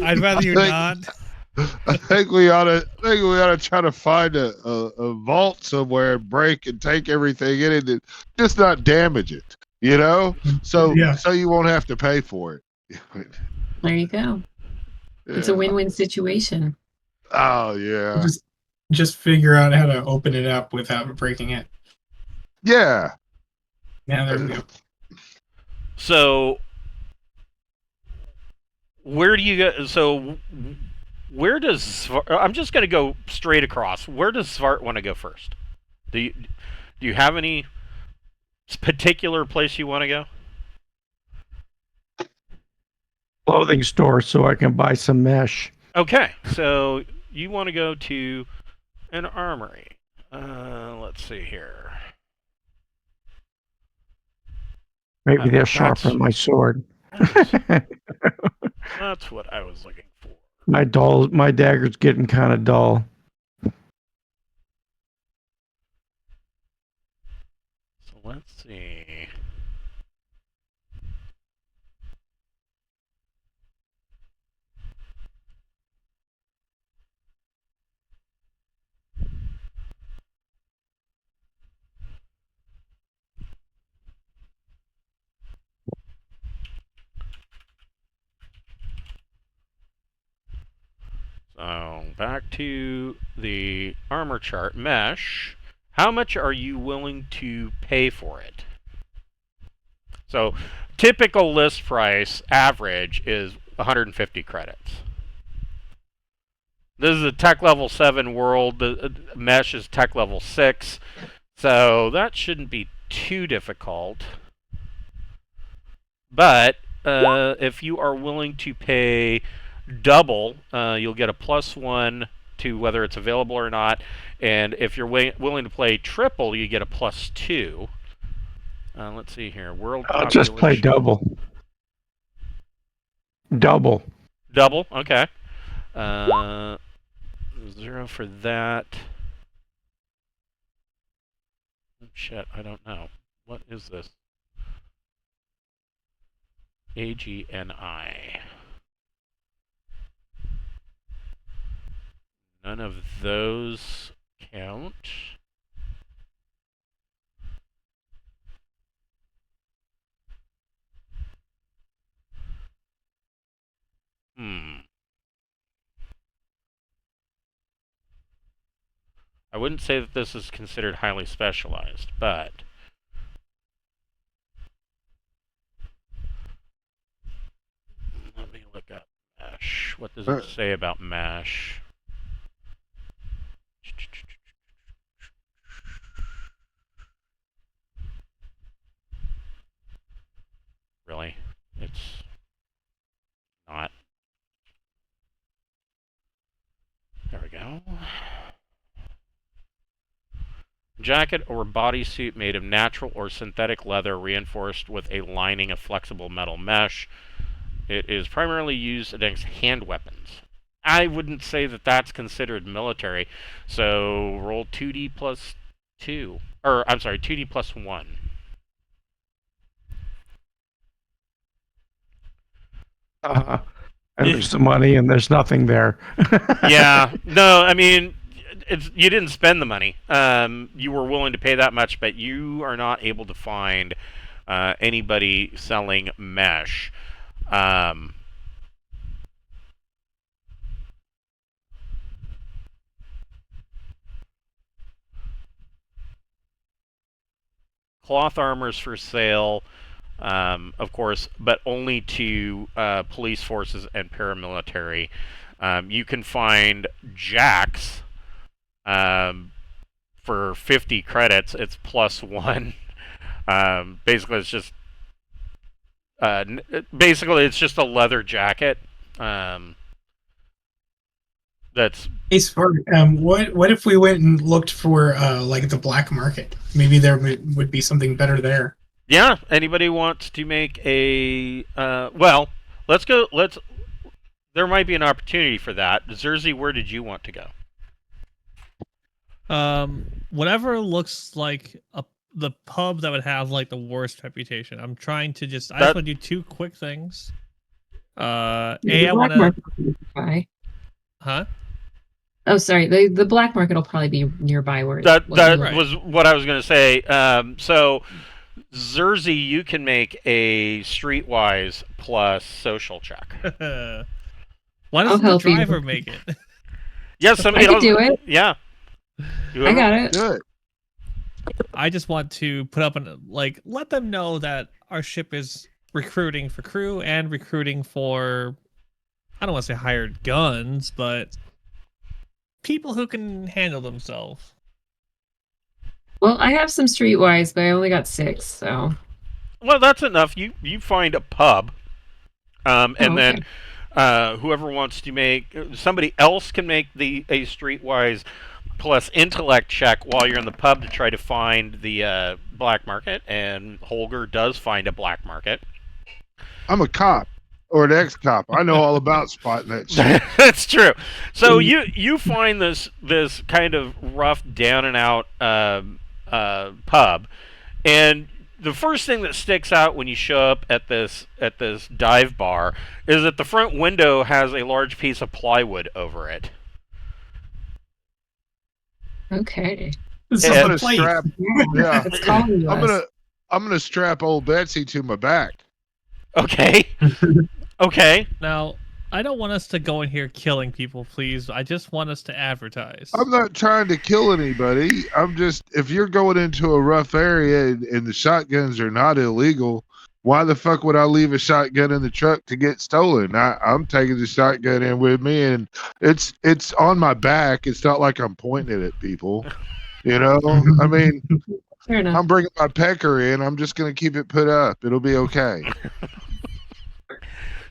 Speaker 3: I'd rather you not.
Speaker 1: I think we ought to try to find a vault somewhere and break and take everything in it, and just not damage it. So you won't have to pay for it.
Speaker 4: There you go. It's a win-win situation.
Speaker 1: Oh yeah.
Speaker 6: Just figure out how to open it up without breaking it.
Speaker 1: Yeah.
Speaker 6: Yeah, there we go.
Speaker 2: So where do you go? So where does I'm just going to go straight across. Where does Svart want to go first? Do you have any particular place you want to go?
Speaker 5: Clothing store so I can buy some mesh.
Speaker 2: Okay, so you want to go to an armory. Let's see here.
Speaker 5: Maybe they'll sharpen my sword.
Speaker 2: That's what I was looking for.
Speaker 5: My dagger's getting kind of dull.
Speaker 2: So let's see. So back to the armor chart. Mesh. How much are you willing to pay for it? So typical list price average is 150 credits. This is a tech level 7 world. The mesh is tech level 6. So that shouldn't be too difficult. But if you are willing to pay double, you'll get a +1 to whether it's available or not. And if you're willing to play triple, you get a +2. Let's see here. World
Speaker 5: I'll just play double. Double.
Speaker 2: Double? Okay. 0 for that. Oh, shit, I don't know. What is this? AGNI. None of those count. I wouldn't say that this is considered highly specialized, but let me look up MASH. What does it say about MASH? Really? It's not. There we go. Jacket or bodysuit made of natural or synthetic leather reinforced with a lining of flexible metal mesh. It is primarily used against hand weapons. I wouldn't say that that's considered military, so roll 2d plus 2. Or, I'm sorry, 2d plus 1.
Speaker 5: And there's the money and there's nothing there.
Speaker 2: Yeah, no, I mean, you didn't spend the money. You were willing to pay that much, but you are not able to find anybody selling mesh. Cloth armors for sale, of course, but only to police forces and paramilitary. You can find jacks for 50 credits. It's +1. Basically, it's just a leather jacket. That's
Speaker 6: what if we went and looked for like the black market? Maybe there would be something better there.
Speaker 2: Yeah. Anybody wants to make a well? Let's go. There might be an opportunity for that. Zerzy, where did you want to go?
Speaker 3: Whatever looks like the pub that would have like the worst reputation. I'm trying to I just want to do 2 quick things. I want
Speaker 4: to.
Speaker 3: Huh?
Speaker 4: Oh, sorry. The black market will probably be nearby where
Speaker 2: that was what I was going to say. So, Zerzy, you can make a Streetwise plus social check.
Speaker 3: Why doesn't the driver make it?
Speaker 2: Yeah, somebody
Speaker 4: else. I can do it.
Speaker 2: Yeah.
Speaker 4: I got it.
Speaker 1: Good.
Speaker 3: I just want to put up let them know that our ship is recruiting for crew and recruiting for, I don't want to say hired guns, but people who can handle themselves.
Speaker 4: Well, I have some Streetwise, but I only got 6, so.
Speaker 2: Well, that's enough. You find a pub, then whoever wants to make, somebody else can make a Streetwise plus intellect check while you're in the pub to try to find the black market, and Holger does find a black market.
Speaker 1: I'm a cop. Or an ex-cop. I know all about spotting that shit.
Speaker 2: That's true. So you find this kind of rough, down and out pub, and the first thing that sticks out when you show up at this dive bar is that the front window has a large piece of plywood over it.
Speaker 4: Okay.
Speaker 1: I'm gonna strap. Yeah. I'm gonna strap old Betsy to my back.
Speaker 2: Okay. Okay.
Speaker 3: Now, I don't want us to go in here killing people, please. I just want us to advertise.
Speaker 1: I'm not trying to kill anybody. I'm just, if you're going into a rough area and the shotguns are not illegal, why the fuck would I leave a shotgun in the truck to get stolen? I'm taking the shotgun in with me, and it's on my back. It's not like I'm pointing it at people. You know? I mean, I'm bringing my pecker in. I'm just going to keep it put up. It'll be okay.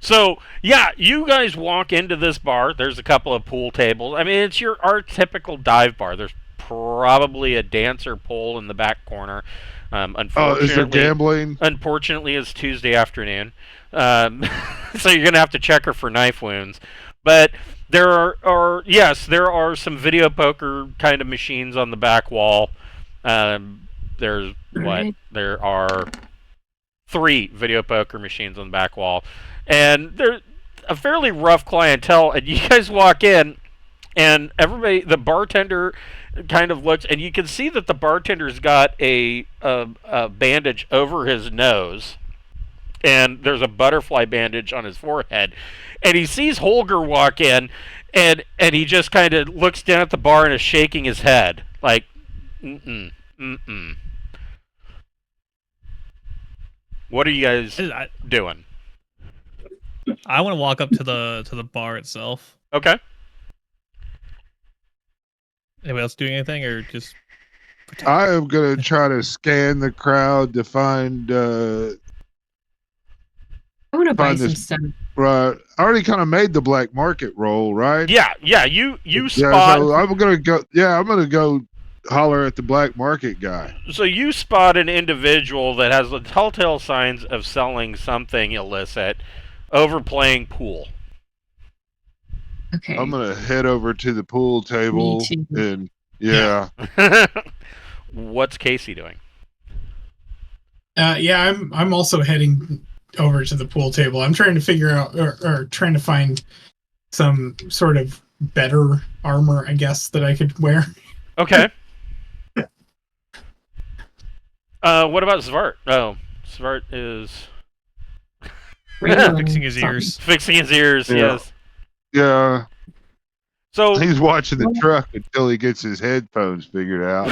Speaker 2: So, yeah, you guys walk into this bar. There's a couple of pool tables. I mean, it's our typical dive bar. There's probably a dancer pole in the back corner. Unfortunately,
Speaker 1: is there gambling?
Speaker 2: Unfortunately, it's Tuesday afternoon. So you're going to have to check her for knife wounds. But there are some video poker kind of machines on the back wall. There are 3 video poker machines on the back wall. And they're a fairly rough clientele, and you guys walk in, and the bartender kind of looks, and you can see that the bartender's got a bandage over his nose, and there's a butterfly bandage on his forehead, and he sees Holger walk in, and he just kind of looks down at the bar and is shaking his head, like, mm-mm. What are you guys doing?
Speaker 3: I want to walk up to the bar itself.
Speaker 2: Okay.
Speaker 3: Anybody else doing anything, or just?
Speaker 1: I am gonna try to scan the crowd to find.
Speaker 4: I want to buy some stuff.
Speaker 1: Right. I already kind of made the black market roll, right?
Speaker 2: Yeah. You spot.
Speaker 1: So I'm gonna go. Yeah, I'm gonna go holler at the black market guy.
Speaker 2: So you spot an individual that has the telltale signs of selling something illicit. Overplaying pool.
Speaker 4: Okay.
Speaker 1: I'm gonna head over to the pool table and yeah.
Speaker 2: What's Casey doing?
Speaker 6: I'm also heading over to the pool table. I'm trying to figure out or trying to find some sort of better armor, I guess, that I could wear.
Speaker 2: Okay. What about Svart? Oh, Svart is
Speaker 3: Fixing his ears.
Speaker 2: fixing his ears.
Speaker 1: Yeah.
Speaker 2: Yes.
Speaker 1: Yeah,
Speaker 2: So
Speaker 1: he's watching the truck until he gets his headphones figured out.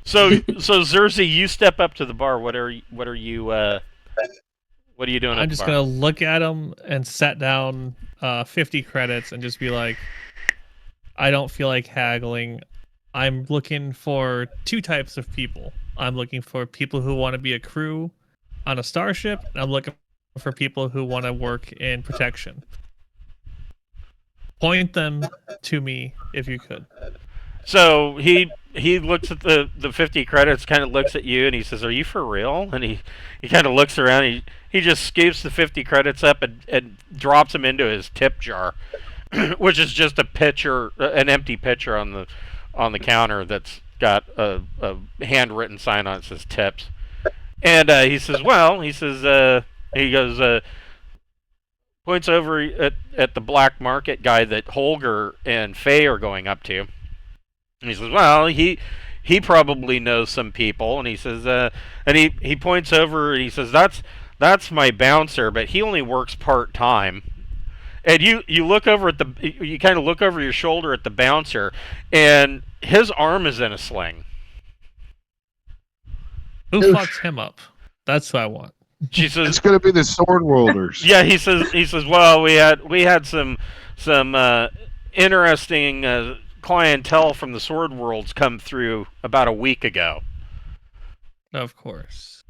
Speaker 2: so Zersey, you step up to the bar. What are you doing?
Speaker 3: I'm just gonna look at him and set down 50 credits and just be like, I don't feel like haggling. I'm looking for two types of people. I'm looking for people who want to be a crew on a starship, and I'm looking for people who want to work in protection. Point them to me if you could.
Speaker 2: So he looks at the 50 credits, kind of looks at you, and he says, "Are you for real?" And he kind of looks around. He just scoops the 50 credits up and drops them into his tip jar, which is just a pitcher, an empty pitcher on the counter that's got a handwritten sign on it that says tips. And he says, he goes, points over at the black market guy that Holger and Faye are going up to. And he says, well, he probably knows some people. And he says, and he points over and he says, that's my bouncer, but he only works part-time. And you look over you kind of look over your shoulder at the bouncer, and his arm is in a sling.
Speaker 3: Who fucks him up? That's what I want.
Speaker 1: She says it's going to be the sword worlders.
Speaker 2: Yeah, he says. Well, we had some interesting clientele from the sword worlds come through about a week ago.
Speaker 3: Of course.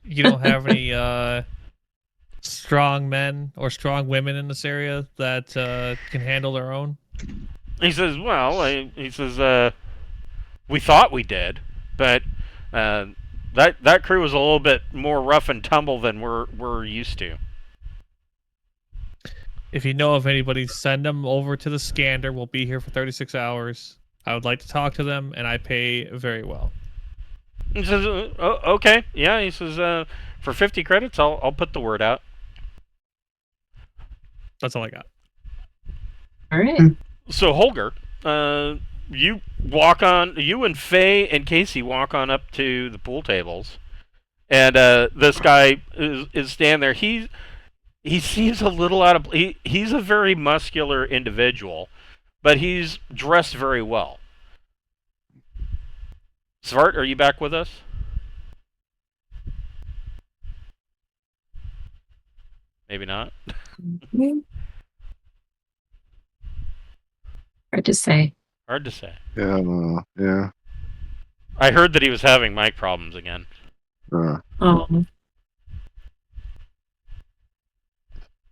Speaker 3: You don't have any strong men or strong women in this area that can handle their own?
Speaker 2: He says, well, we thought we did, but that crew was a little bit more rough and tumble than we're used to.
Speaker 3: If you know of anybody, send them over to the scanner. We'll be here for 36 hours. I would like to talk to them, and I pay very well.
Speaker 2: He says, oh, okay, yeah. He says, for 50 credits, I'll put the word out.
Speaker 3: That's all I got.
Speaker 4: All right.
Speaker 2: So Holger, you and Faye and Casey walk on up to the pool tables, and this guy is standing there. He seems a little out of. He's a very muscular individual, but he's dressed very well. Svart, are you back with us? Maybe not.
Speaker 4: Hard to say.
Speaker 2: Hard to say.
Speaker 1: Yeah, yeah.
Speaker 2: I heard that he was having mic problems again.
Speaker 4: Oh.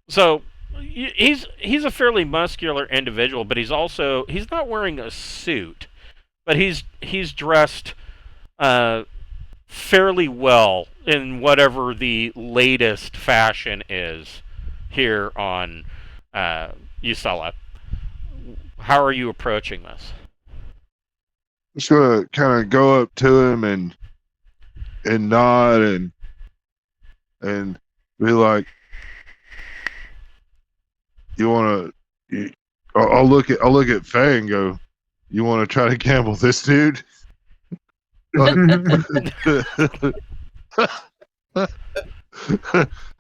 Speaker 2: So he's a fairly muscular individual, but he's not wearing a suit, but he's dressed fairly well in whatever the latest fashion is here on Ucella. How are you approaching this?
Speaker 1: I'm just gonna kind of go up to him and nod and be like, "You want to?" I'll look at Faye and go, "You want to try to gamble this dude?" I'm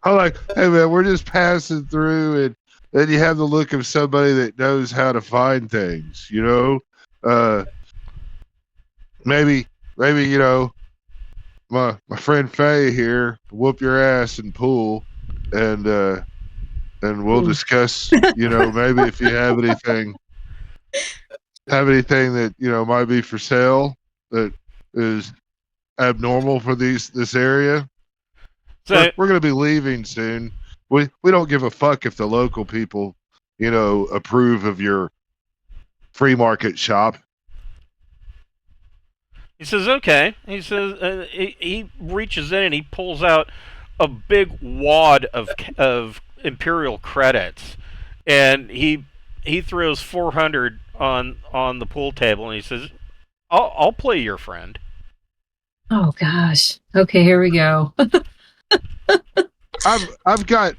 Speaker 1: like, "Hey man, we're just passing through, and then you have the look of somebody that knows how to find things, you know. Maybe you know, my friend Faye here whoop your ass in pool, and we'll discuss, you know, maybe if you have anything that, you know, might be for sale that is abnormal for this area. So we're going to be leaving soon. We don't give a fuck if the local people, you know, approve of your free market shop."
Speaker 2: He says, okay. He says, he reaches in and he pulls out a big wad of Imperial credits, and he throws 400 on the pool table, and he says, I'll play your friend.
Speaker 4: Oh gosh. Okay, here we go.
Speaker 1: I've got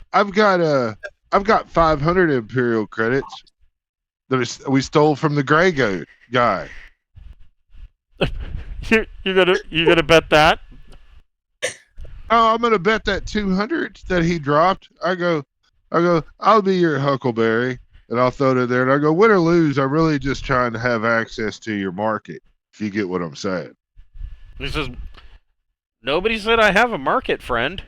Speaker 1: I've got 500 Imperial credits that we stole from the Grey Goat guy.
Speaker 2: You gonna bet that?
Speaker 1: Oh, I'm gonna bet that 200 that he dropped. I go, I'll be your Huckleberry, and I'll throw it there. And I go, win or lose, I'm really just trying to have access to your market. If you get what I'm saying.
Speaker 2: He says, nobody said I have a market, friend.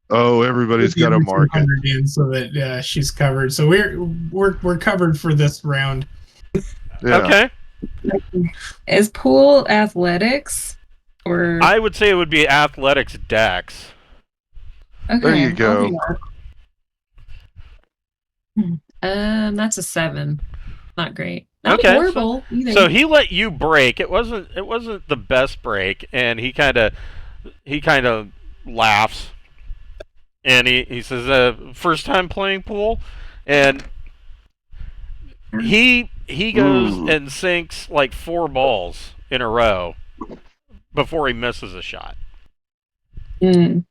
Speaker 1: Oh, everybody's got a market.
Speaker 6: In so that she's covered. So we're covered for this round.
Speaker 1: Yeah.
Speaker 2: Okay.
Speaker 4: Is pool athletics or?
Speaker 2: I would say it would be athletics dex.
Speaker 4: Okay,
Speaker 1: There you go.
Speaker 4: That's a 7. Not great. Not
Speaker 2: Okay,
Speaker 4: horrible either.
Speaker 2: So he let you break. It wasn't the best break, and he kind of laughs, and he says, "First time playing pool," and he goes and sinks like 4 balls in a row before he misses a shot.
Speaker 4: Mm.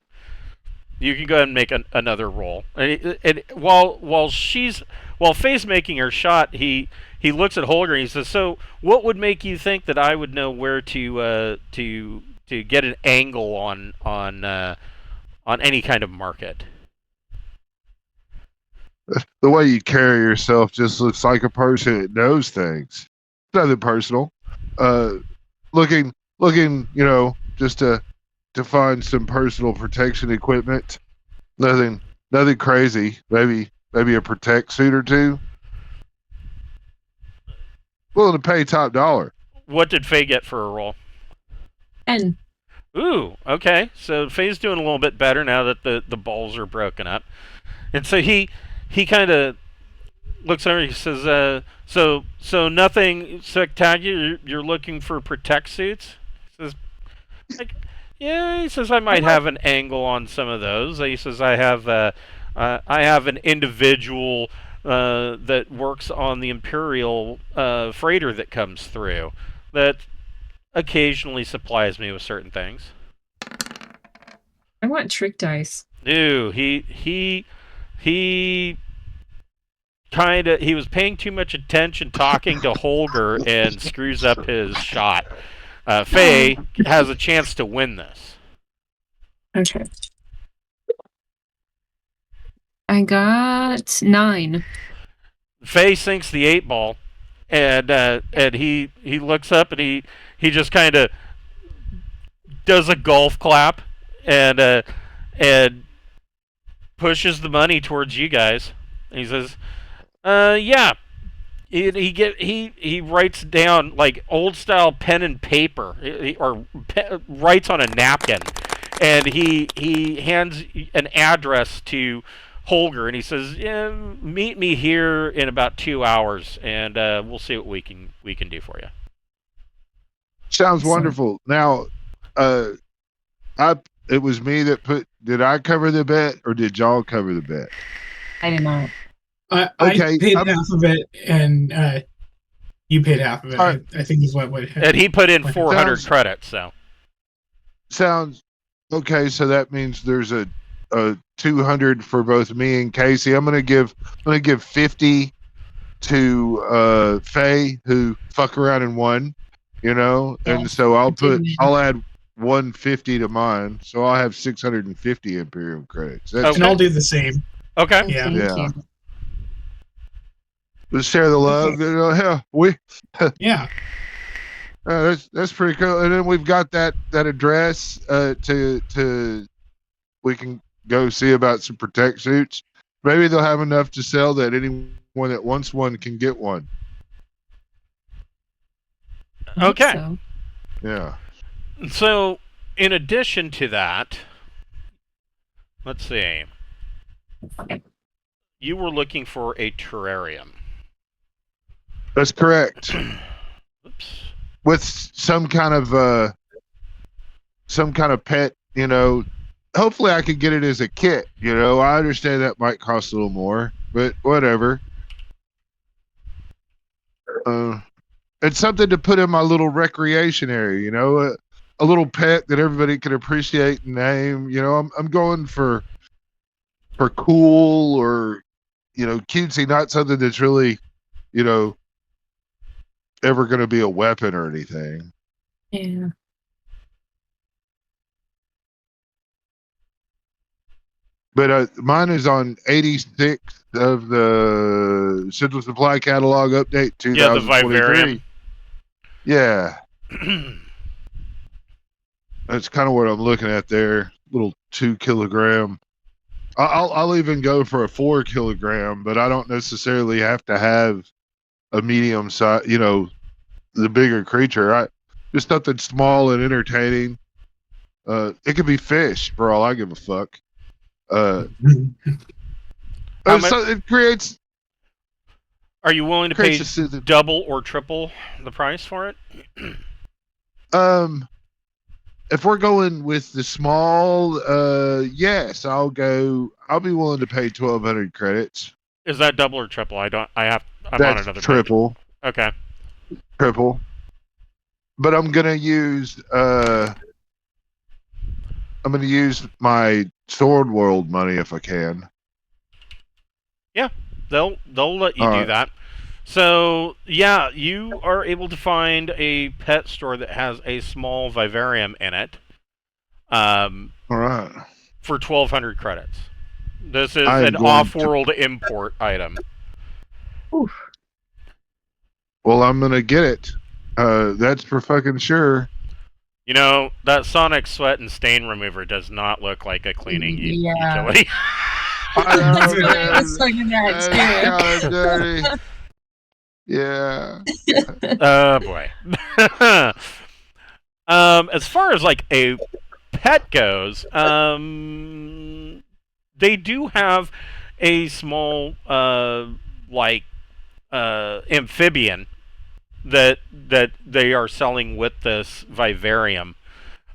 Speaker 2: You can go ahead and make another roll. And while Faye's making her shot, he looks at Holger and he says, "So, what would make you think that I would know where to get an angle on any kind of market?"
Speaker 1: The way you carry yourself just looks like a person that knows things. Nothing personal. Looking, just to find some personal protection equipment. Nothing crazy. Maybe a protect suit or two. Willing to pay top dollar.
Speaker 2: What did Faye get for a roll?
Speaker 4: 10.
Speaker 2: Ooh, okay. So Faye's doing a little bit better now that the balls are broken up. And so he kind of looks over and he says, so nothing spectacular. You're looking for protect suits? He says, yeah, he says, I might have an angle on some of those. He says, I have an individual that works on the Imperial freighter that comes through that occasionally supplies me with certain things.
Speaker 4: I want trick dice.
Speaker 2: Ew, he was paying too much attention talking to Holger and screws up his shot. Faye has a chance to win this.
Speaker 4: Okay. I got 9.
Speaker 2: Faye sinks the 8 ball, and he looks up and he just kind of does a golf clap and pushes the money towards you guys. And he says, yeah. He writes down like old style pen and paper, writes on a napkin, and he hands an address to Holger, and he says, yeah, meet me here in about 2 hours, and we'll see what we can do for you.
Speaker 1: Sounds wonderful. Now, it was me that did I cover the bet or did y'all cover the bet?
Speaker 4: I did not.
Speaker 6: I paid half of it, and you paid half of it. Right. I think is what
Speaker 2: and he put in 400 credits. So
Speaker 1: sounds okay. So that means there's a 200 for both me and Casey. I'm gonna give 50 to Faye, who fuck around and won, and so I'll add 150 to mine, so I'll have 650 Imperium credits.
Speaker 6: Okay. And I'll do the same.
Speaker 2: Okay.
Speaker 6: Yeah.
Speaker 1: Let's share the love.
Speaker 6: Yeah.
Speaker 1: That's pretty cool. And then we've got that address to we can go see about some protect suits. Maybe they'll have enough to sell that anyone that wants one can get one.
Speaker 2: Okay.
Speaker 4: So.
Speaker 1: Yeah.
Speaker 2: So, in addition to that, let's see. You were looking for a terrarium.
Speaker 1: That's correct.
Speaker 2: Oops.
Speaker 1: With some kind of pet, hopefully I could get it as a kit, I understand that might cost a little more, but whatever. It's something to put in my little recreation area, a little pet that everybody can appreciate and name. I'm going for for cool or, cutesy, not something that's really, ever going to be a weapon or anything.
Speaker 4: Yeah.
Speaker 1: But mine is on 86 of the Central Supply Catalog Update 2023.
Speaker 2: Yeah, the Vivarium.
Speaker 1: Yeah. That's kind of what I'm looking at there. Little 2 kilogram. I'll even go for a 4 kilogram, but I don't necessarily have to have a medium size, the bigger creature. Just something small and entertaining. It could be fish for all I give a fuck. So it creates.
Speaker 2: Are you willing to pay double or triple the price for it?
Speaker 1: If we're going with the small, yes, I'll be willing to pay 1,200 credits.
Speaker 2: Is that double or triple? I'm
Speaker 1: That's
Speaker 2: on another
Speaker 1: triple.
Speaker 2: Page. Okay.
Speaker 1: Triple. But I'm gonna use my Sword World money if I can.
Speaker 2: Yeah, they'll let you do that. So yeah, you are able to find a pet store that has a small vivarium in it. All
Speaker 1: right.
Speaker 2: For 1,200 credits. This is an off-world import item.
Speaker 4: Oof.
Speaker 1: Well, I'm gonna get it. That's for fucking sure.
Speaker 2: That Sonic Sweat and Stain Remover does not look like a cleaning utility.
Speaker 4: That's what I was looking at too.
Speaker 1: Kind of dirty. Yeah.
Speaker 2: Oh boy. As far as like a pet goes, they do have a small amphibian that they are selling with this vivarium.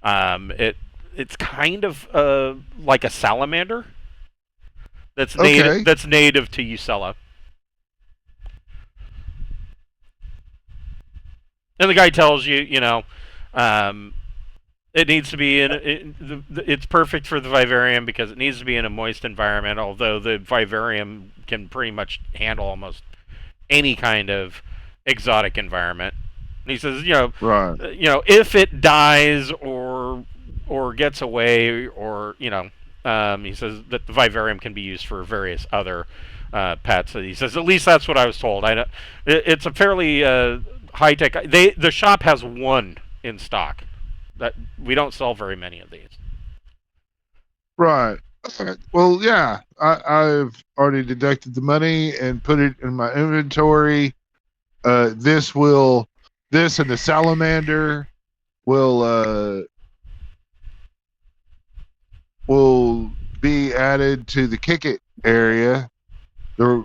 Speaker 2: It's kind of like a salamander that's native to Ucella. And the guy tells you, it needs to be it's perfect for the vivarium because it needs to be in a moist environment, although the vivarium can pretty much handle almost any kind of exotic environment. And he says, if it dies or gets away or, he says that the vivarium can be used for various other pets. He says, at least that's what I was told. It's a fairly high tech. The shop has one in stock. That we don't sell very many of these.
Speaker 1: Right. Well, yeah. I've already deducted the money and put it in my inventory. This and the salamander will be added to the Kick It area. I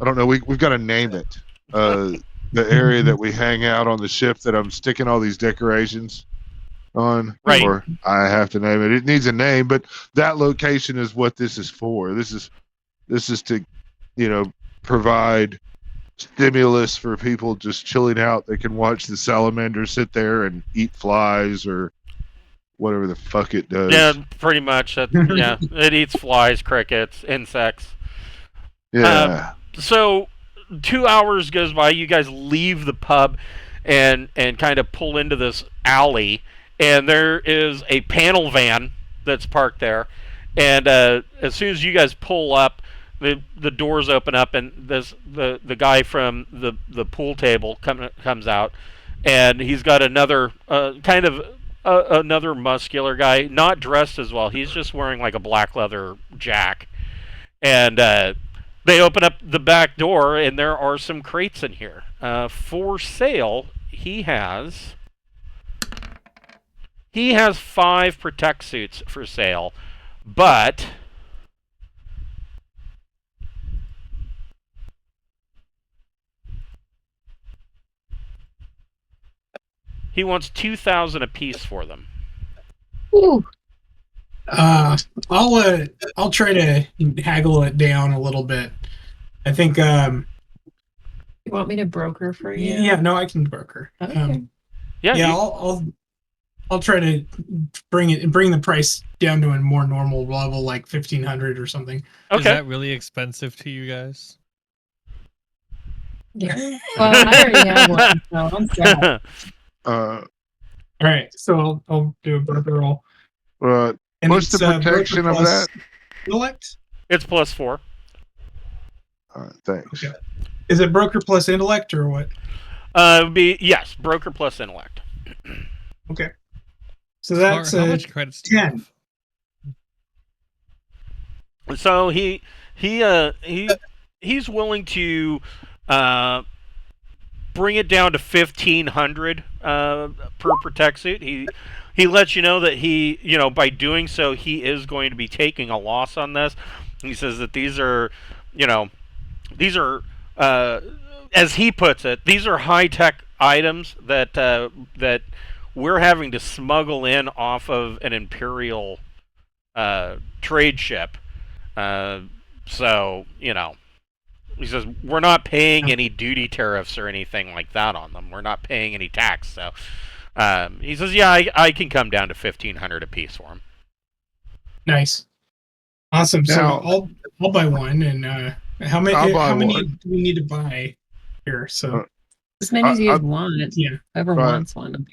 Speaker 1: don't know. We've got to name it. The area that we hang out on the ship that I'm sticking all these decorations on.
Speaker 2: Right.
Speaker 1: Or I have to name it. It needs a name, but that location is what this is for. This is to, provide stimulus for people just chilling out. They can watch the salamander sit there and eat flies or whatever the fuck it does.
Speaker 2: Yeah, pretty much. Yeah, it eats flies, crickets, insects.
Speaker 1: Yeah.
Speaker 2: So 2 hours goes by. You guys leave the pub and kind of pull into this alley, and there is a panel van that's parked there. And as soon as you guys pull up, the doors open up, and the guy from the pool table comes out, and he's got another another muscular guy, not dressed as well. He's just wearing like a black leather jack, and they open up the back door, and there are some crates in here for sale. He has 5 protect suits for sale, but he wants 2,000 apiece for them.
Speaker 4: Ooh.
Speaker 6: I'll try to haggle it down a little bit. I think.
Speaker 4: You want me to broker for you?
Speaker 6: Yeah, no, I can broker.
Speaker 4: Okay.
Speaker 6: Yeah, I'll I'll try to bring the price down to a more normal level, like 1,500 or something.
Speaker 2: Okay.
Speaker 3: Is that really expensive to you guys?
Speaker 4: Yeah. Well, I already have one, so I'm set.
Speaker 6: All right, so I'll do a broker roll.
Speaker 1: And what's the protection of that?
Speaker 6: Intellect?
Speaker 2: It's +4.
Speaker 1: All right, thanks.
Speaker 6: Okay. Is it broker plus intellect or what?
Speaker 2: It would be yes, broker plus intellect.
Speaker 6: Okay. So that's
Speaker 3: how much credits do you
Speaker 6: 10.
Speaker 3: have?
Speaker 2: So he's willing to bring it down to 1,500 per protect suit. He lets you know that by doing so he is going to be taking a loss on this. He says that these are as he puts it, these are high-tech items that we're having to smuggle in off of an Imperial trade ship. So, he says, we're not paying any duty tariffs or anything like that on them. We're not paying any tax. So, he says, yeah, I can come down to 1,500 a piece for him.
Speaker 6: Nice. Awesome.
Speaker 1: Now,
Speaker 6: so I'll buy one. And how many do we need to buy here? So
Speaker 4: As many as you guys want.
Speaker 6: yeah.
Speaker 4: Whoever wants one.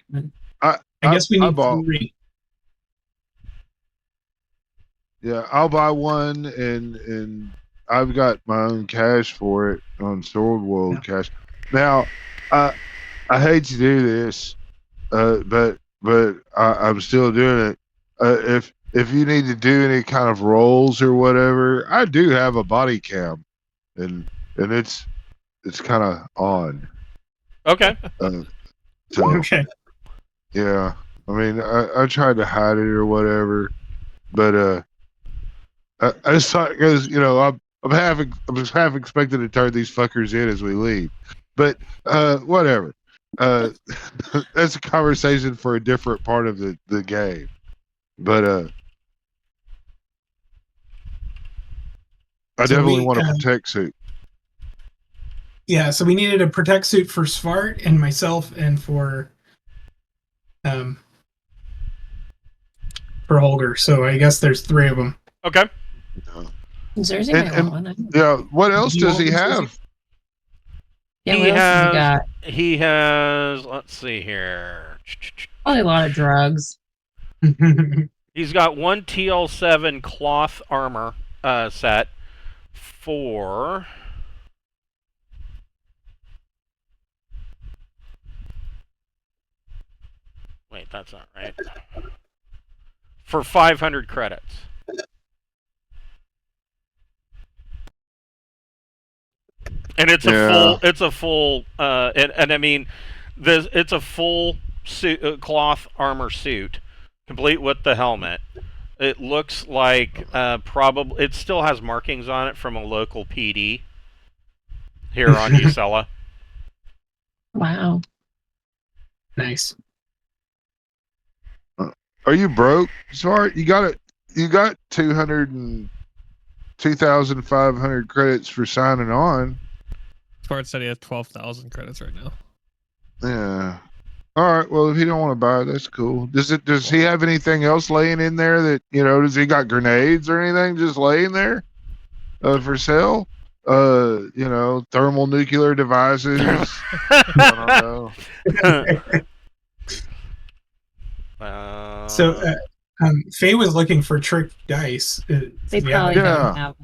Speaker 6: I guess we need 3.
Speaker 1: Yeah, I'll buy one, and I've got my own cash for it on Sword World cash. Now, I hate to do this, but I'm still doing it. If you need to do any kind of rolls or whatever, I do have a body cam, and it's kind of on.
Speaker 2: Okay.
Speaker 1: So,
Speaker 6: Okay.
Speaker 1: yeah, I mean, I tried to hide it or whatever, but I just thought, because I'm half expected to turn these fuckers in as we leave, but whatever. That's a conversation for a different part of the game, but I definitely want a protect suit.
Speaker 6: Yeah, so we needed a protect suit for Svart and myself, and for Holger. So I guess there's 3 of them.
Speaker 2: Okay.
Speaker 4: Zerzy might want one.
Speaker 1: Yeah, what else does he have?
Speaker 4: Yeah, what else has he got?
Speaker 2: He has, let's see here.
Speaker 4: Probably a lot of drugs.
Speaker 2: He's got 1 TL7 cloth armor set for... Wait, that's not right. For 500 credits. And it's a full and I mean it's a full suit, cloth armor suit, complete with the helmet. It looks like probably it still has markings on it from a local PD here on Ucella.
Speaker 4: Wow.
Speaker 6: Nice.
Speaker 1: Are you broke, Smart? You got 2,500 credits for signing on.
Speaker 3: Smart said he has 12,000 credits right now.
Speaker 1: Yeah. All right. Well, if you don't want to buy it, that's cool. Does he have anything else laying in there that does he got grenades or anything just laying there for sale? Thermal nuclear devices. I don't know.
Speaker 6: So Faye was looking for trick dice.
Speaker 4: They probably don't have.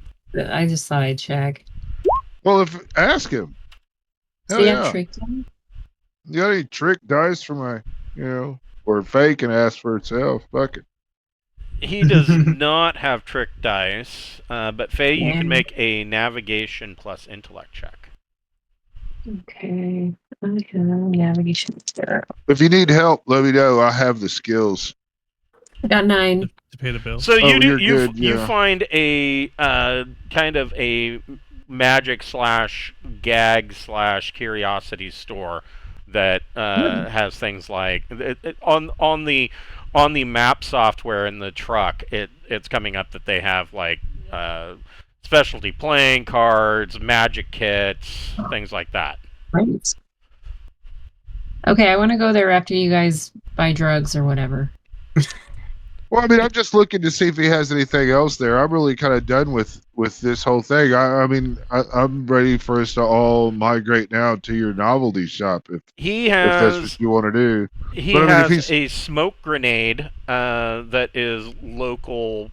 Speaker 4: I just thought I'd check.
Speaker 1: Well, ask him.
Speaker 4: So yeah, trick dice?
Speaker 1: You got any trick dice for my, or Faye can ask for itself. Fuck it.
Speaker 2: He does not have trick dice, but Faye, you can make a navigation plus intellect check.
Speaker 4: Okay. Navigation.
Speaker 1: If you need help, let me know. I have the skills.
Speaker 4: I got 9
Speaker 3: to pay the bill.
Speaker 2: So you find a kind of a magic / gag / curiosity store that has things like on the map software in the truck. It's coming up that they have like specialty playing cards, magic kits, things like that.
Speaker 4: Right. Okay, I want to go there after you guys buy drugs or whatever.
Speaker 1: Well, I mean, I'm just looking to see if he has anything else there. I'm really kind of done with this whole thing. I'm ready for us to all migrate now to your novelty shop if that's what you want to do.
Speaker 2: He
Speaker 1: But, I mean, if
Speaker 2: has
Speaker 1: he's-
Speaker 2: a smoke grenade that is local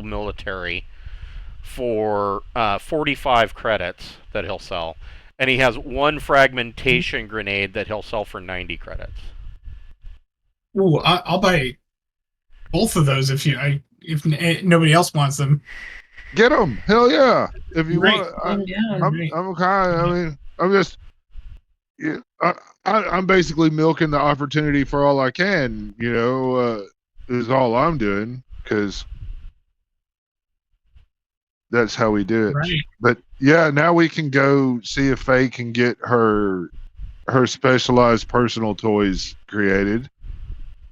Speaker 2: military for 45 credits that he'll sell, and he has one fragmentation grenade that he'll sell for 90 credits.
Speaker 6: Ooh, I'll buy both of those if nobody else wants them.
Speaker 1: Get them, hell yeah! If you
Speaker 6: Right.
Speaker 1: want,
Speaker 4: Yeah.
Speaker 1: I'm kind. I mean, I'm just. Yeah, I'm basically milking the opportunity for all I can. Is all I'm doing because that's how we do it.
Speaker 6: Right.
Speaker 1: But yeah, now we can go see if Faye can get her specialized personal toys created.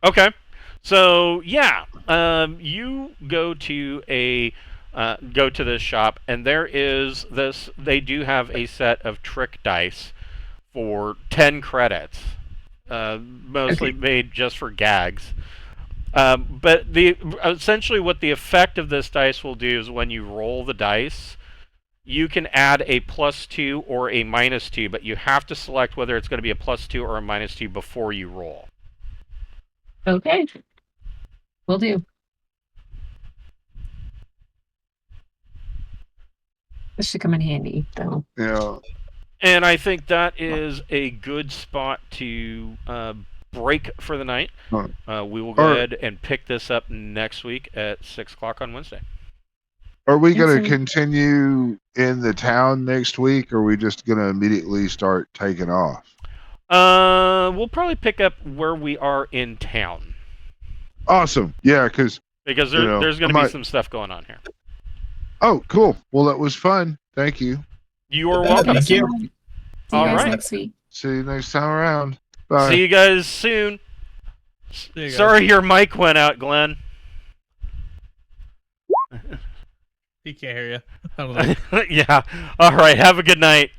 Speaker 2: Okay, so yeah, you go to this shop, and there is this. They do have a set of trick dice for 10 credits, mostly made just for gags. But essentially what the effect of this dice will do is when you roll the dice, you can add a +2 or a -2, but you have to select whether it's going to be a +2 or a -2 before you roll.
Speaker 4: Okay. Will do. This should come in handy, though.
Speaker 1: Yeah.
Speaker 2: And I think that is a good spot to break for the night. We will go ahead and pick this up next week at 6 o'clock on Wednesday.
Speaker 1: Are we going to continue in the town next week, or are we just going to immediately start taking off?
Speaker 2: We'll probably pick up where we are in town.
Speaker 1: Awesome. Yeah, because
Speaker 2: there's going to be some stuff going on here.
Speaker 1: Oh, cool. Well, that was fun. Thank you.
Speaker 2: You are welcome.
Speaker 6: Thank you.
Speaker 4: See you guys next week.
Speaker 1: See you next time around. Bye.
Speaker 2: See you guys soon. Sorry your mic went out, Glenn.
Speaker 3: He can't hear you. I don't know.
Speaker 2: Yeah. All right. Have a good night.